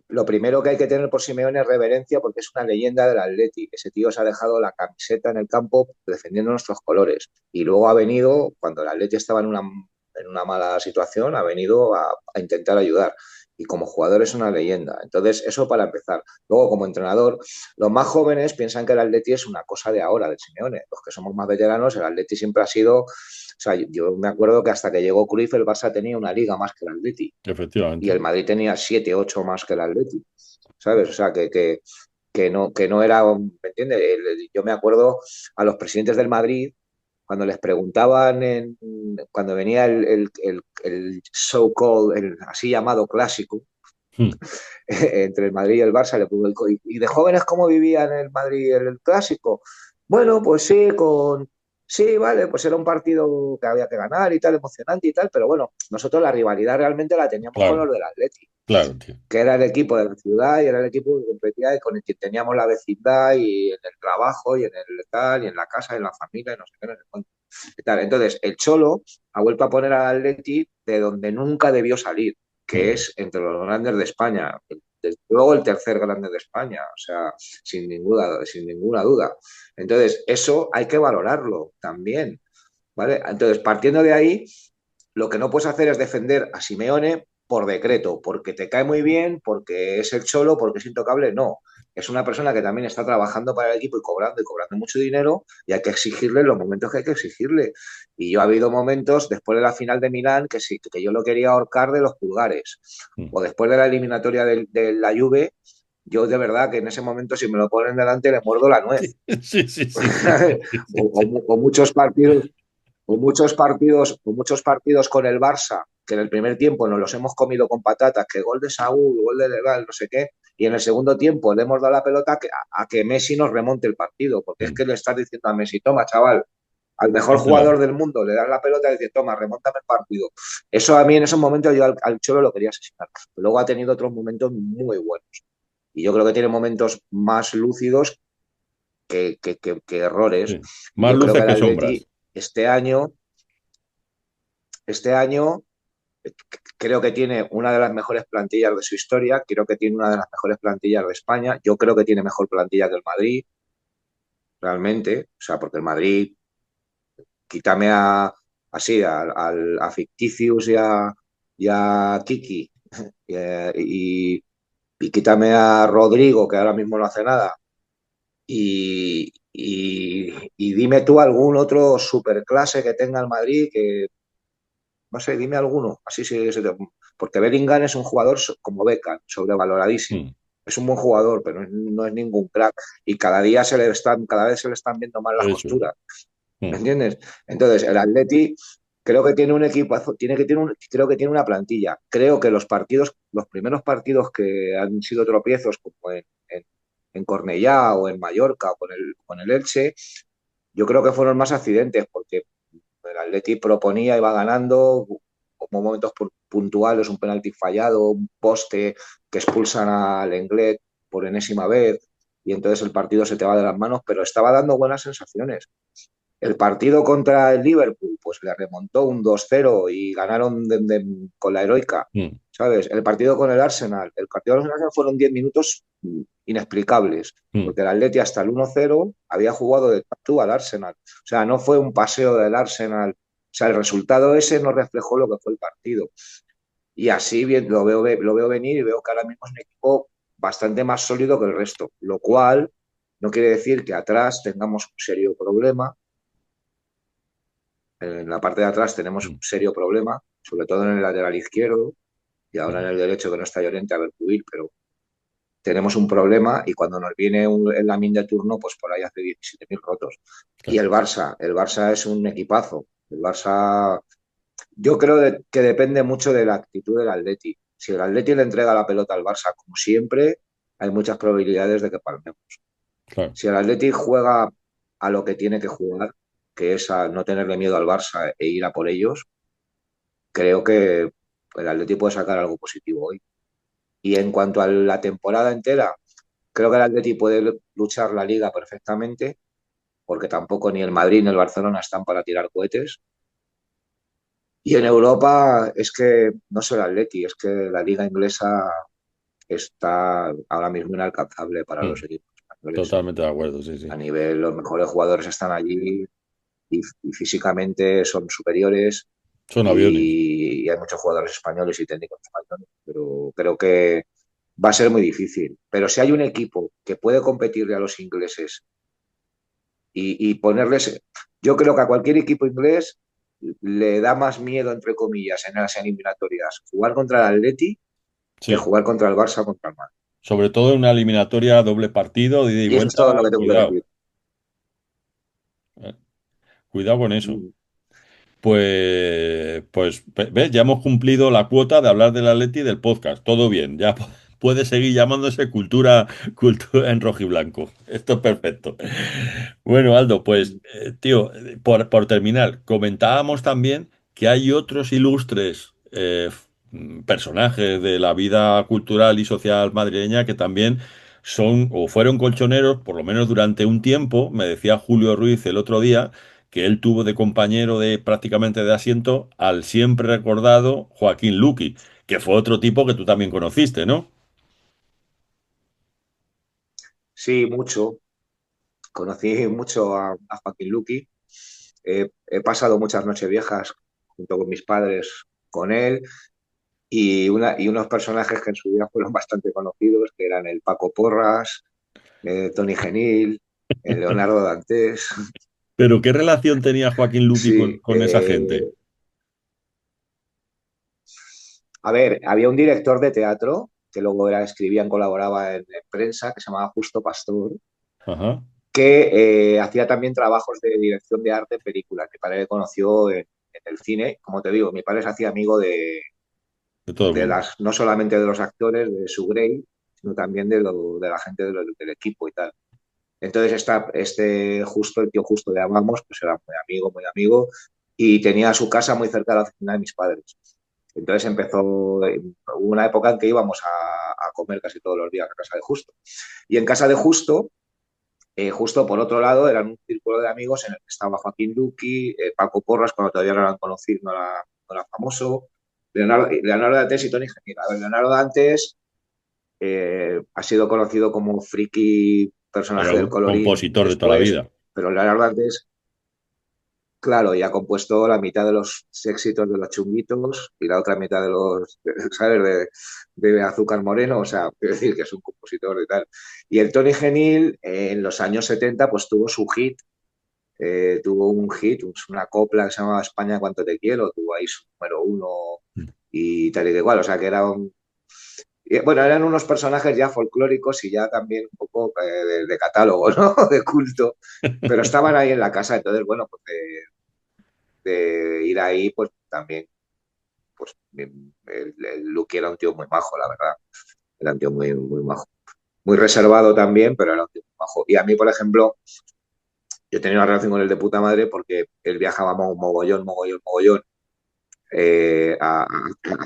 lo primero que hay que tener por Simeone es reverencia porque es una leyenda del Atleti. Ese tío se ha dejado la camiseta en el campo defendiendo nuestros colores. Y luego ha venido, cuando el Atleti estaba en una mala situación, ha venido a intentar ayudar. y como jugador es una leyenda. Entonces, eso para empezar. Luego, como entrenador, los más jóvenes piensan que el Atleti es una cosa de ahora, de Simeone. Los que somos más veteranos, el Atleti siempre ha sido... O sea, yo me acuerdo que hasta que llegó Cruyff, el Barça tenía una liga más que el Atleti. Y Efectivamente. el Madrid tenía 7, 8 más que el Atleti. ¿Sabes? O sea, que no era... ¿Me entiendes? Yo me acuerdo a los presidentes del Madrid cuando les preguntaban, cuando venía el so-called, el así llamado clásico, Mm. entre el Madrid y el Barça, le preguntó, ¿y de jóvenes cómo vivían el Madrid y el clásico? Bueno, pues sí, sí, vale, pues era un partido que había que ganar y tal, emocionante y tal, pero bueno, nosotros la rivalidad realmente la teníamos con Claro, los del Atleti, claro, tío. que era el equipo de la ciudad y era el equipo que competía y con el que teníamos la vecindad y en el trabajo y en el tal y en la casa y en la familia y no sé qué, no sé cuánto. Y tal. Entonces, el Cholo ha vuelto a poner al Atleti de donde nunca debió salir, que Mm. es entre los grandes de España. Desde luego el tercer grande de España, o sea, sin ninguna duda. Entonces, eso hay que valorarlo también, ¿vale? Entonces, partiendo de ahí, lo que no puedes hacer es defender a Simeone por decreto, porque te cae muy bien, porque es el Cholo, porque es intocable. No, es una persona que también está trabajando para el equipo y cobrando mucho dinero, y hay que exigirle los momentos que hay que exigirle. Y yo ha habido momentos después de la final de Milán que sí, que yo lo quería ahorcar de los pulgares. Mm. O después de la eliminatoria de la Juve, yo de verdad que en ese momento si me lo ponen delante le muerdo la nuez. Sí, sí, sí, sí, sí, sí, sí. O muchos partidos con el Barça, que en el primer tiempo nos los hemos comido con patatas, que gol de Saúl, gol de Legal, no sé qué, y en el segundo tiempo le hemos dado la pelota a que Messi nos remonte el partido, porque es Mm. que le estás diciendo a Messi, toma, chaval, al mejor Claro. jugador del mundo, le das la pelota y le dices, toma, remontame el partido. Eso a mí en esos momentos yo al Cholo lo quería asesinar. Luego ha tenido otros momentos muy buenos. Y yo creo que tiene momentos más lúcidos que errores. Sí. Y Más yo creo que luces el que sombras. Atleti este año, este año creo que tiene una de las mejores plantillas de su historia, creo que tiene una de las mejores plantillas de España, yo creo que tiene mejor plantilla que el Madrid, realmente, o sea, porque el Madrid, quítame a Ficticius y a Kiki y, y quítame a Rodrigo, que ahora mismo no hace nada, y dime tú algún otro superclase que tenga el Madrid que, no sé, dime alguno, así porque Bellingham es un jugador como Beckham, sobrevaloradísimo. Mm. Es un buen jugador, pero no es ningún crack. Y cada vez se le están viendo más las Eso es. costuras. ¿Me Mm. entiendes? Entonces, el Atleti creo que tiene un equipazo, creo que tiene una plantilla. Creo que los primeros partidos que han sido tropiezos, como en Cornellá o en Mallorca o con el Elche, yo creo que fueron más accidentes, porque el Atleti proponía, iba ganando, como momentos puntuales, un penalti fallado, un poste que expulsan al Lenglet por enésima vez, y entonces el partido se te va de las manos, pero estaba dando buenas sensaciones. El partido contra el Liverpool, pues le remontó un 2-0 y ganaron con la heroica, Mm. ¿sabes? El partido con el Arsenal fueron 10 minutos inexplicables, Mm. porque el Atleti hasta el 1-0 había jugado de tú al Arsenal. O sea, no fue un paseo del Arsenal. O sea, el resultado ese no reflejó lo que fue el partido. Y así bien, lo veo venir y veo que ahora mismo es un equipo bastante más sólido que el resto, lo cual no quiere decir que atrás tengamos un serio problema. En la parte de atrás tenemos un Mm. serio problema, sobre todo en el lateral izquierdo y ahora en Mm. el derecho que no está Llorente a ver cubrir, pero tenemos un problema y cuando nos viene el Lamine de turno, pues por ahí hace 17.000 rotos. Y Claro. el Barça es un equipazo. El Barça, yo creo que depende mucho de la actitud del Atleti. Si el Atleti le entrega la pelota al Barça, como siempre, hay muchas probabilidades de que palmemos. Claro. Si el Atleti juega a lo que tiene que jugar, que es a no tenerle miedo al Barça e ir a por ellos, creo que el Atleti puede sacar algo positivo hoy. Y en cuanto a la temporada entera, creo que el Atleti puede luchar la liga perfectamente, porque tampoco ni el Madrid ni el Barcelona están para tirar cohetes. Y en Europa es que no solo el Atleti, es que la liga inglesa está ahora mismo inalcanzable para los Mm. equipos españoles. Totalmente de acuerdo, sí, A sí. nivel, los mejores jugadores están allí y físicamente son superiores. Son aviones. y hay muchos jugadores españoles y técnicos españoles, pero creo que va a ser muy difícil. Pero si hay un equipo que puede competirle a los ingleses y ponerles, yo creo que a cualquier equipo inglés le da más miedo, entre comillas, en las eliminatorias jugar contra el Atleti que Sí. jugar contra el Barça o contra el Madrid. Sobre todo en una eliminatoria doble partido, de ida y Y eso es vuelta, todo lo que tengo que cuidado. decir. eh, Cuidado con eso. Pues, ves, ya hemos cumplido la cuota de hablar del Atleti y del podcast. Todo bien, ya puede seguir llamándose cultura en rojiblanco. Esto es perfecto. Bueno, Aldo, pues, tío, por terminar, comentábamos también que hay otros ilustres personajes de la vida cultural y social madrileña que también son o fueron colchoneros, por lo menos durante un tiempo. Me decía Julio Ruiz el otro día que él tuvo de compañero de prácticamente de asiento al siempre recordado Joaquín Luqui, que fue otro tipo que tú también conociste, ¿no? Sí, mucho. Conocí mucho a Joaquín Luqui. He pasado muchas noches viejas junto con mis padres con él y unos personajes que en su vida fueron bastante conocidos, que eran el Paco Porras, Tony Genil, el Leonardo Dantes. Pero ¿qué relación tenía Joaquín Luqui Sí, con esa gente? a ver, había un director de teatro que luego escribía, colaboraba en prensa, que se llamaba Justo Pastor, Ajá, que hacía también trabajos de dirección de arte en películas. Mi padre le conoció en el cine, como te digo, mi padre se hacía amigo de todo el de mundo. las, no solamente de los actores de su Grey, sino también de la gente del equipo y tal. Entonces el tío Justo le llamamos, pues era muy amigo, y tenía su casa muy cerca de la oficina de mis padres. Entonces hubo una época en que íbamos a comer casi todos los días a casa de Justo. Y en casa de Justo, justo por otro lado, eran un círculo de amigos en el que estaba Joaquín Luqui, Paco Porras, cuando todavía no eran conocidos, no era famoso, Leonardo Dantes y Tony Genial. A ver, Leonardo Dantes ha sido conocido como friki Era personaje del un colorín compositor de toda la después, vida. pero Leonardo Dantes, claro, y ha compuesto la mitad de los éxitos de los chunguitos y la otra mitad de los, ¿sabes? De Azúcar Moreno, o sea, quiero decir que es un compositor y tal. Y el Tony Genil, en los años 70, pues tuvo un hit, una copla que se llamaba España cuánto te quiero, tuvo ahí su número uno y tal y de igual, o sea que bueno, eran unos personajes ya folclóricos y ya también un poco de catálogo, ¿no? De culto, pero estaban ahí en la casa, entonces, bueno, pues de ir ahí, pues también, pues el Lucky era un tío muy majo, la verdad, era un tío muy majo. Muy reservado también, pero era un tío muy majo. Y a mí, por ejemplo, yo tenía una relación con él de puta madre porque él viajaba mogollón a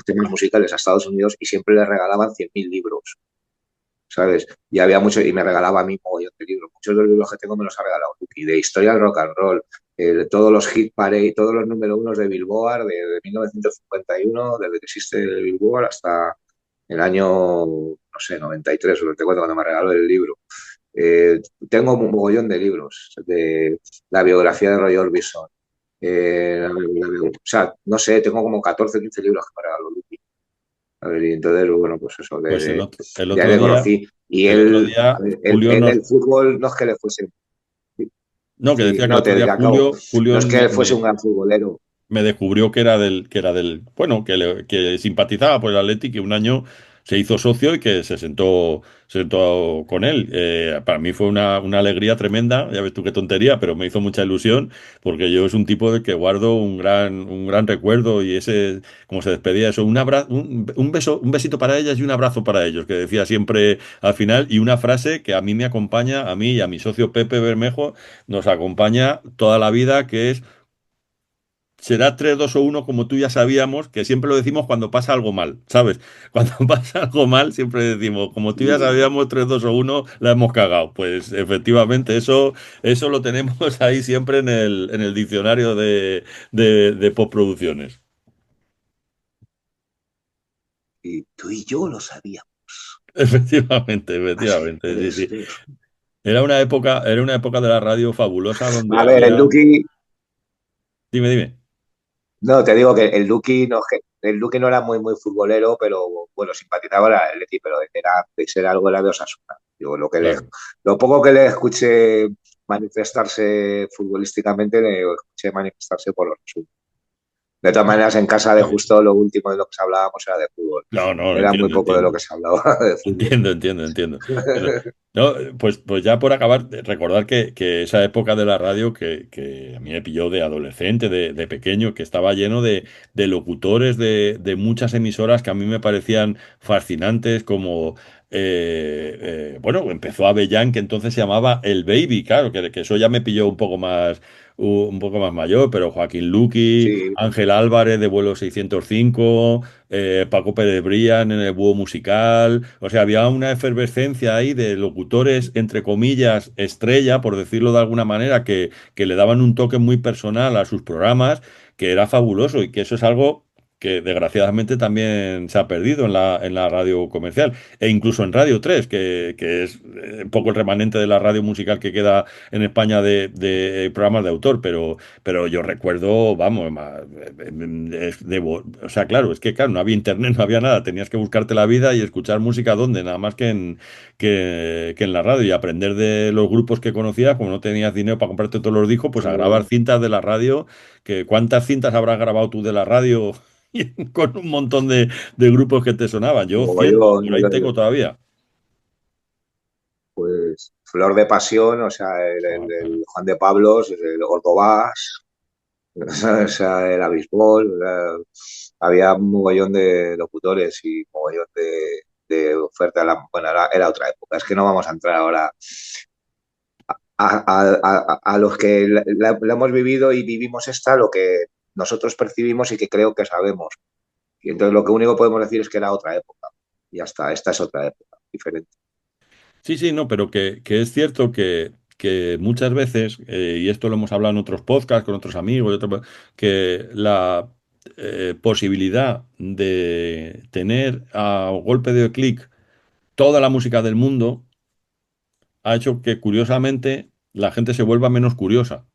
temas musicales a Estados Unidos y siempre le regalaban 100.000 libros, ¿sabes? Y había mucho, y me regalaba a mí mogollón de libros. Muchos de los libros que tengo me los ha regalado Lucky, de historia del rock and roll, todos los hit parade, todos los número unos de Billboard de 1951, desde que existe el Billboard hasta el año, no sé, 93 o 94, cuando me regaló el libro. Tengo un mogollón de libros, de la biografía de Roy Orbison. O sea, no sé, tengo como 14 o 15 libros que me regaló Lucky. A ver, y entonces, bueno, pues eso, Pues el de ahí otro le día, conocí. Y el otro él, a día, ver, Julio el fútbol no es que le fuese, no, que sí, decía que el no otro te día acabo, Julio no es que fuese un gran futbolero. me descubrió bueno, que simpatizaba por el Atleti, que un año se hizo socio y que se sentó con él. Para mí fue una alegría tremenda, ya ves tú qué tontería, pero me hizo mucha ilusión, porque yo es un tipo de que guardo un gran recuerdo y ese, como se despedía, eso, un beso, un besito para ellas y un abrazo para ellos, que decía siempre al final, y una frase que a mí me acompaña, a mí y a mi socio Pepe Bermejo, nos acompaña toda la vida, que es será 3 2 o uno como tú ya sabíamos, que siempre lo decimos cuando pasa algo mal, ¿sabes? Cuando pasa algo mal, siempre decimos, como tú ya sabíamos, 3 2 o uno la hemos cagado. Pues efectivamente, eso lo tenemos ahí siempre en el diccionario de postproducciones. Y tú y yo lo sabíamos. Así, Efectivamente, sí, sí. Era una época de la radio fabulosa donde a ver, el había. Duki, Dime, dime. No, te digo que el Duki no era muy futbolero, pero bueno, simpatizaba al Atleti, pero de ser algo era de Osasuna. Yo Claro. lo poco que le escuché manifestarse futbolísticamente, le escuché manifestarse por Osasuna. De todas maneras, en casa de Justo lo último de lo que se hablábamos era de fútbol. No, no, Era muy entiendo, poco de lo entiendo. que se hablaba de fútbol. Entiendo. Pero, no, pues ya por acabar, recordar que esa época de la radio que a mí me pilló de adolescente, de pequeño, que estaba lleno de locutores de muchas emisoras que a mí me parecían fascinantes, como, bueno, empezó Avellán, que entonces se llamaba El Baby, claro, que eso ya me pilló un poco más mayor, pero Joaquín Luqui, Sí, Ángel Álvarez de Vuelo 605, Paco Pérez Brían en el Búho Musical, o sea, había una efervescencia ahí de locutores, entre comillas, estrella, por decirlo de alguna manera, que le daban un toque muy personal a sus programas, que era fabuloso y que eso es algo que desgraciadamente también se ha perdido en la radio comercial e incluso en Radio 3, que es un poco el remanente de la radio musical que queda en España de programas de autor, pero yo recuerdo, vamos, o sea, claro, es que claro, no había internet, no había nada, tenías que buscarte la vida y escuchar música donde, nada más que en la radio y aprender de los grupos que conocías, como no tenías dinero para comprarte todos los discos, pues a grabar cintas de la radio, que ¿cuántas cintas habrás grabado tú de la radio? Con un montón de grupos que te sonaban. Yo cientos, mogollón, por ahí tengo todavía. pues Flor de Pasión, o sea, Joder, el Juan de Pablos, el Ordovás, o sea, el Abisbol, había un mogollón de locutores y un mogollón de oferta. Bueno, era otra época. Es que no vamos a entrar ahora a los que la hemos vivido y vivimos esta, lo que nosotros percibimos y que creo que sabemos. Y entonces lo que único que podemos decir es que era otra época. Y ya está, esta es otra época, diferente. sí, sí, no, pero que es cierto que muchas veces, y esto lo hemos hablado en otros podcasts con otros amigos, que la posibilidad de tener a golpe de clic toda la música del mundo ha hecho que curiosamente la gente se vuelva menos curiosa.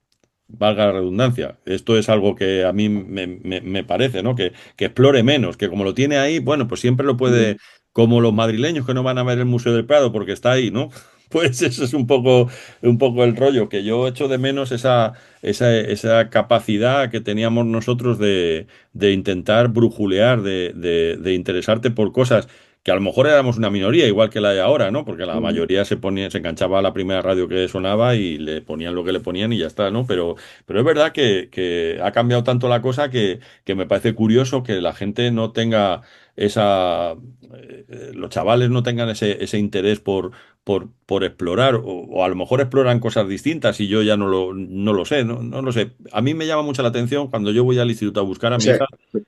Valga la redundancia. Esto es algo que a mí me parece, ¿no? Que explore menos, que como lo tiene ahí, bueno, pues siempre lo puede, como los madrileños que no van a ver el Museo del Prado porque está ahí, ¿no? Pues eso es un poco el rollo, que yo echo de menos esa capacidad que teníamos nosotros de intentar brujulear, de interesarte por cosas que a lo mejor éramos una minoría, igual que la de ahora, ¿no? Porque la mayoría se enganchaba a la primera radio que sonaba y le ponían lo que le ponían y ya está, ¿no? Pero es verdad que ha cambiado tanto la cosa que me parece curioso que la gente no tenga los chavales no tengan ese interés por explorar, o a lo mejor exploran cosas distintas y yo ya no lo sé, no lo sé. A mí me llama mucho la atención cuando yo voy al instituto a buscar a mi Sí, hija,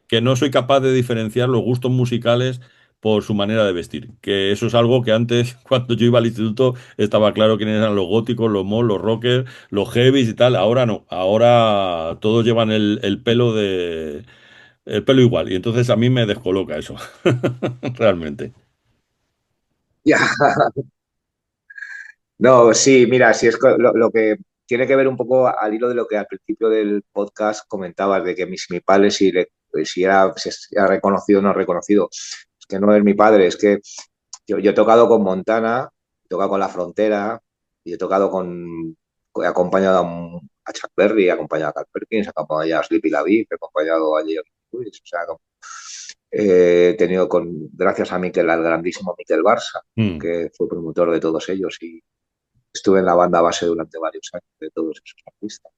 que no soy capaz de diferenciar los gustos musicales por su manera de vestir. Que eso es algo que antes, cuando yo iba al instituto, estaba claro quiénes eran los góticos, los mol, los rockers, los heavies y tal. Ahora no. Ahora todos llevan el pelo igual. Y entonces a mí me descoloca eso. Realmente. ya. No, sí, mira, si es lo que tiene que ver un poco al hilo de lo que al principio del podcast comentabas, de que mi padre si era reconocido o no reconocido. Es que no es mi padre, es que yo he tocado con Montana, he tocado con La Frontera, y he tocado he acompañado a Chuck Berry, he acompañado a Carl Perkins, he acompañado a Sleepy LaBeouf, he acompañado a Jerry Lewis, o sea, he tenido gracias a Miquel, al grandísimo Miquel Barça, Mm, que fue promotor de todos ellos y estuve en la banda base durante varios años de todos esos artistas.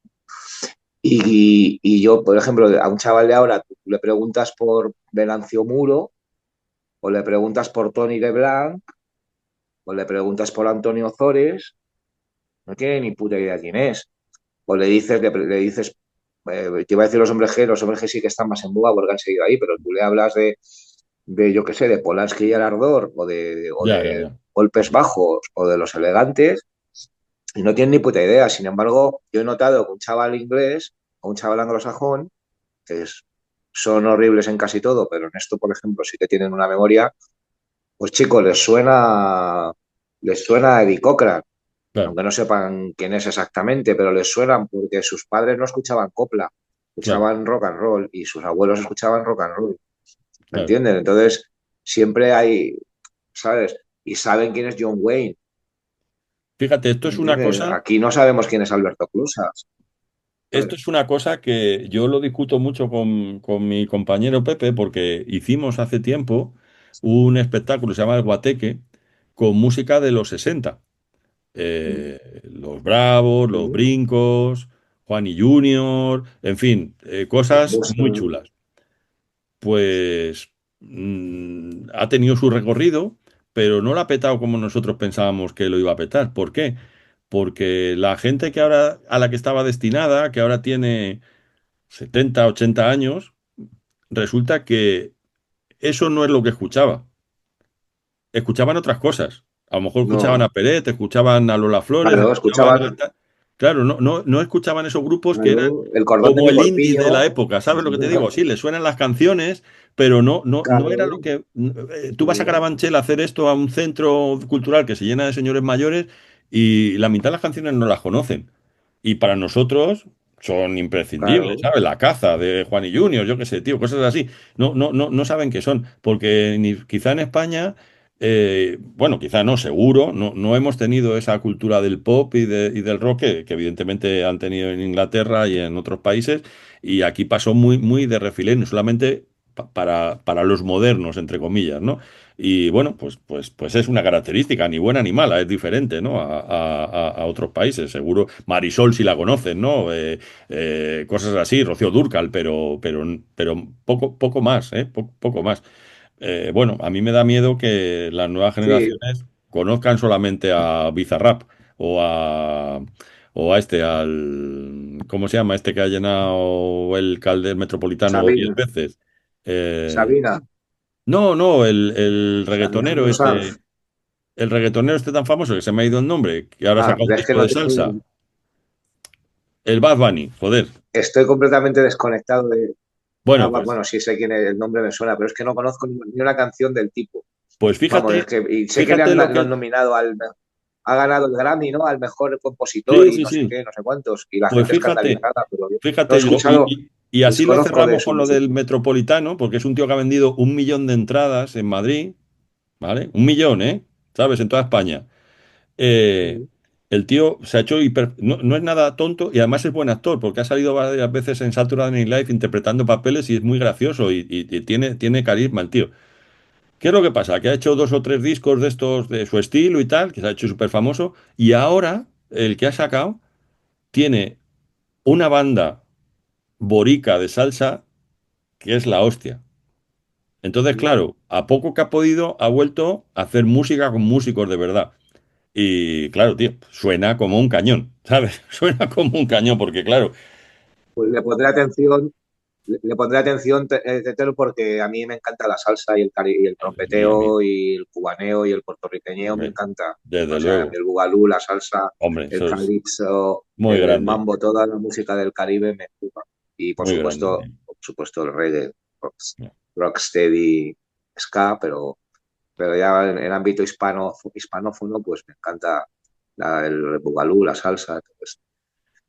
Y yo, por ejemplo, a un chaval de ahora, tú le preguntas por Venancio Muro, o le preguntas por Tony LeBlanc, o le preguntas por Antonio Zores, no tiene ni puta idea quién es. O le dices, te iba a decir los hombres G sí que están más en boga porque han seguido ahí, pero tú le hablas yo qué sé, de Polanski y el Ardor, o de ya. Golpes Bajos, o de Los Elegantes, y no tienen ni puta idea. Sin embargo, yo he notado que un chaval inglés o un chaval anglosajón, que son horribles en casi todo, pero en esto, por ejemplo, sí que tienen una memoria, pues chicos, les suena a Eddie Cochran, Claro. aunque no sepan quién es exactamente, pero les suenan porque sus padres no escuchaban copla, claro, escuchaban rock and roll y sus abuelos escuchaban rock and roll, ¿me claro. entienden? Entonces, siempre hay, ¿sabes? Y saben quién es John Wayne, Fíjate, esto ¿me es una entiendes? cosa. Aquí no sabemos quién es Alberto Clusas, Esto ¿sabes? es una cosa que yo lo discuto mucho con mi compañero Pepe, porque hicimos hace tiempo un espectáculo, se llama El Guateque, con música de los 60. Los Bravos, los Sí, Brincos, Juan y Junior, en fin, los cosas muy Buster, chulas. Pues ha tenido su recorrido, pero no lo ha petado como nosotros pensábamos que lo iba a petar. ¿Por qué? Porque la gente que ahora, a la que estaba destinada, que ahora tiene 70 80 años, resulta que eso no es lo que escuchaba. Escuchaban otras cosas. A lo mejor escuchaban a no, Peret, escuchaban a Lola Flores, claro, escuchaban escuchaban, Claro, no escuchaban esos grupos que eran claro, el cordón de como mi el indie de la corpiño, época. ¿Sabes lo que te digo? Sí, les suenan las canciones, pero no era lo claro, que... Tú vas a Carabanchel a hacer esto a un centro cultural que se llena de señores mayores y la mitad de las canciones no las conocen. Y para nosotros son imprescindibles, claro, ¿sabes? La caza de Juan y Junior, yo qué sé, tío, cosas así. No saben qué son, porque quizá en España, bueno, quizá no, seguro, no hemos tenido esa cultura del pop y del rock que evidentemente han tenido en Inglaterra y en otros países, y aquí pasó muy de refilón, solamente para los modernos, entre comillas, ¿no? Y bueno, pues es una característica, ni buena ni mala, es diferente, ¿no? A otros países, seguro. Marisol, si la conocen, ¿no? Cosas así, Rocío Dúrcal, pero poco más, ¿eh? Poco más. Bueno, a mí me da miedo que las nuevas sí, generaciones conozcan solamente a Bizarrap o a, ¿cómo se llama? Este que ha llenado el Calder Metropolitano 10 Sabina, veces. Eh, Sabina, no, el reggaetonero Alejandro Sanz. este, el reggaetonero este tan famoso que se me ha ido el nombre, que ahora Ah, saca un es que disco no de salsa. tengo, El Bad Bunny, joder. estoy completamente desconectado de... Bueno, pues, Bueno, sí sé quién es, el nombre me suena, pero es que no conozco ni una canción del tipo. pues Vamos, es fíjate, que y sé que fíjate lo lo han que. nominado ha ganado el Grammy, ¿no? Al mejor compositor Sí, y sí, no sé sí. qué, no sé cuántos, y la Pues gente fíjate, escandalizada, pero yo no he fíjate, escuchado, y así lo desconozco de cerramos su con lo música. del Metropolitano, porque es un tío que ha vendido 1 millón de entradas en Madrid, ¿vale? 1 millón, ¿eh? ¿Sabes? En toda España. Eh, el tío se ha hecho no es nada tonto y además es buen actor, porque ha salido varias veces en Saturday Night Live interpretando papeles y es muy gracioso y tiene carisma el tío. ¿Qué es lo que pasa? Que ha hecho 2 o 3 discos de estos de su estilo y tal, que se ha hecho súper famoso, y ahora el que ha sacado tiene una banda borica de salsa que es la hostia. Entonces, claro, a poco que ha podido, ha vuelto a hacer música con músicos de verdad. Y claro, tío, suena como un cañón, ¿sabes? Suena como un cañón, porque claro, Pues le pondré atención, Tetelo, porque a mí me encanta la salsa y y el a mí, trompeteo y el cubaneo y el puertorriqueño, me hombre, encanta. desde O sea, luego, el bugalú, la salsa, hombre, el eso es calipso, muy el grande, mambo, toda la música del Caribe me gusta. Y muy grande, tío. por supuesto el reggae, rocksteady, ska, pero ya en el ámbito hispanófono, pues me encanta el bugalú, la salsa.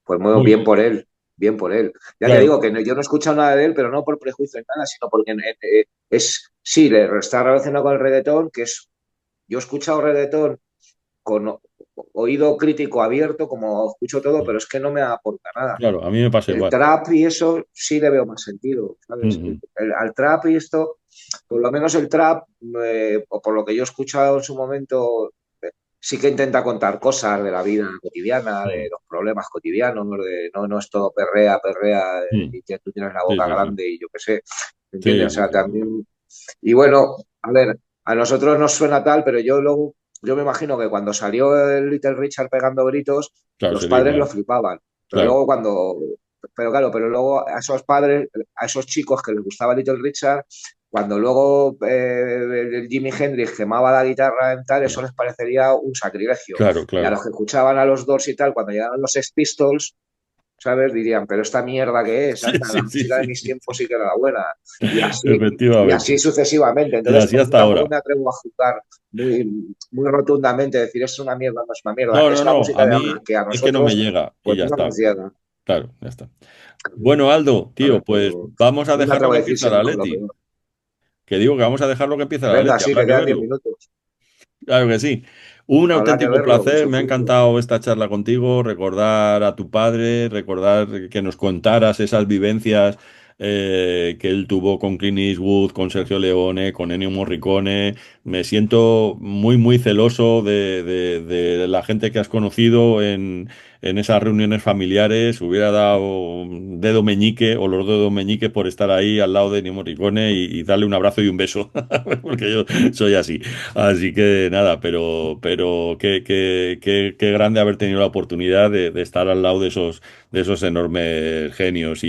Pues muy Muy bien bien. por él, bien por él. Ya te Claro, digo que yo no he escuchado nada de él, pero no por prejuicio ni nada, sino porque sí, le está relacionado con el reggaetón, yo he escuchado reggaetón con oído crítico abierto, como escucho todo, pero es que no me aporta nada. claro, a mí me pasa El igual. trap y eso sí le veo más sentido, ¿sabes? Ujú. Al trap y esto, por lo menos el trap, o por lo que yo he escuchado en su momento, sí que intenta contar cosas de la vida cotidiana, de Mm, los problemas cotidianos, no es todo perrea, mm. y que tú tienes la Sí, boca sí, sí. grande y yo qué sé, ¿entiendes? Sí, O sí, sea, sí, sí. también, y bueno, a ver, a nosotros nos suena tal, pero yo me imagino que cuando salió el Little Richard pegando gritos, Claro, los sería padres lo igual. flipaban, pero Claro, luego pero luego a esos padres, a esos chicos que les gustaba Little Richard, cuando luego el Jimi Hendrix quemaba la guitarra en tal, eso claro, les parecería un sacrilegio. claro, Y a claro. los que escuchaban a los Doors y tal, cuando llegaban los Sex Pistols, ¿sabes? Dirían, pero esta mierda que es, Sí, anda, la sí, sí, música de sí, mis sí. tiempos sí que era la buena. Y así Efectivamente. sucesivamente. Y Entonces, así por eso hasta tampoco ahora. me atrevo a juzgar muy rotundamente, decir es una mierda, no es una mierda. No, Es no, la no. música A de ahora, mí que a es que no me nosotros, llega y pues ya no está. nos llega. claro, ya está. Bueno, Aldo, tío, Ahora, pues pero vamos a no me dejarlo atrevo a que decir empiece la siempre lo Leti. peor. Que digo que vamos a dejarlo que empiece la Venga, Leti. sí, Habrá que que quedan 10 verlo. minutos. Claro que sí. Un Habrá que auténtico verlo, placer. mucho Me ha tiempo. encantado esta charla contigo, recordar a tu padre, recordar que nos contaras esas vivencias que él tuvo con Clint Eastwood, con Sergio Leone, con Ennio Morricone. Me siento muy, muy celoso de la gente que has conocido en esas reuniones familiares. Hubiera dado un dedo meñique o los dedos meñiques por estar ahí al lado de Ennio Morricone y darle un abrazo y un beso, porque yo soy así. Así que nada, pero qué grande haber tenido la oportunidad de estar al lado de esos enormes genios.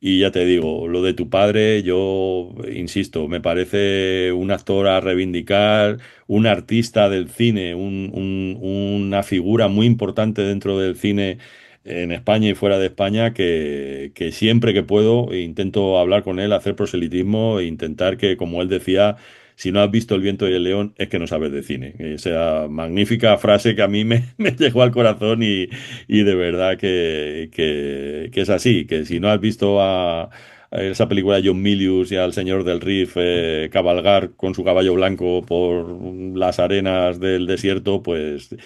Y ya te digo, lo de tu padre, yo insisto, me parece un actor a reivindicar, un artista del cine, una figura muy importante dentro del cine en España y fuera de España, que siempre que puedo intento hablar con él, hacer proselitismo e intentar que, como él decía, si no has visto El viento y el león, es que no sabes de cine. Esa magnífica frase que a mí me llegó al corazón y de verdad que es así, que si no has visto a esa película de John Milius y al señor del Riff cabalgar con su caballo blanco por las arenas del desierto, pues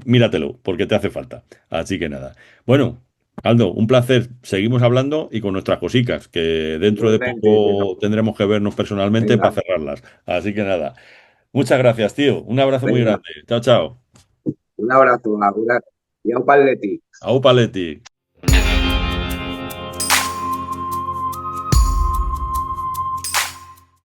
míratelo, porque te hace falta. Así que nada. Bueno, Aldo, un placer. Seguimos hablando y con nuestras cositas, que dentro de Igualmente, poco tendremos que vernos personalmente para venga, cerrarlas. Así que nada. Muchas gracias, tío. Un abrazo muy venga, grande. Chao, chao. un abrazo, y a un paletti. Au paletti.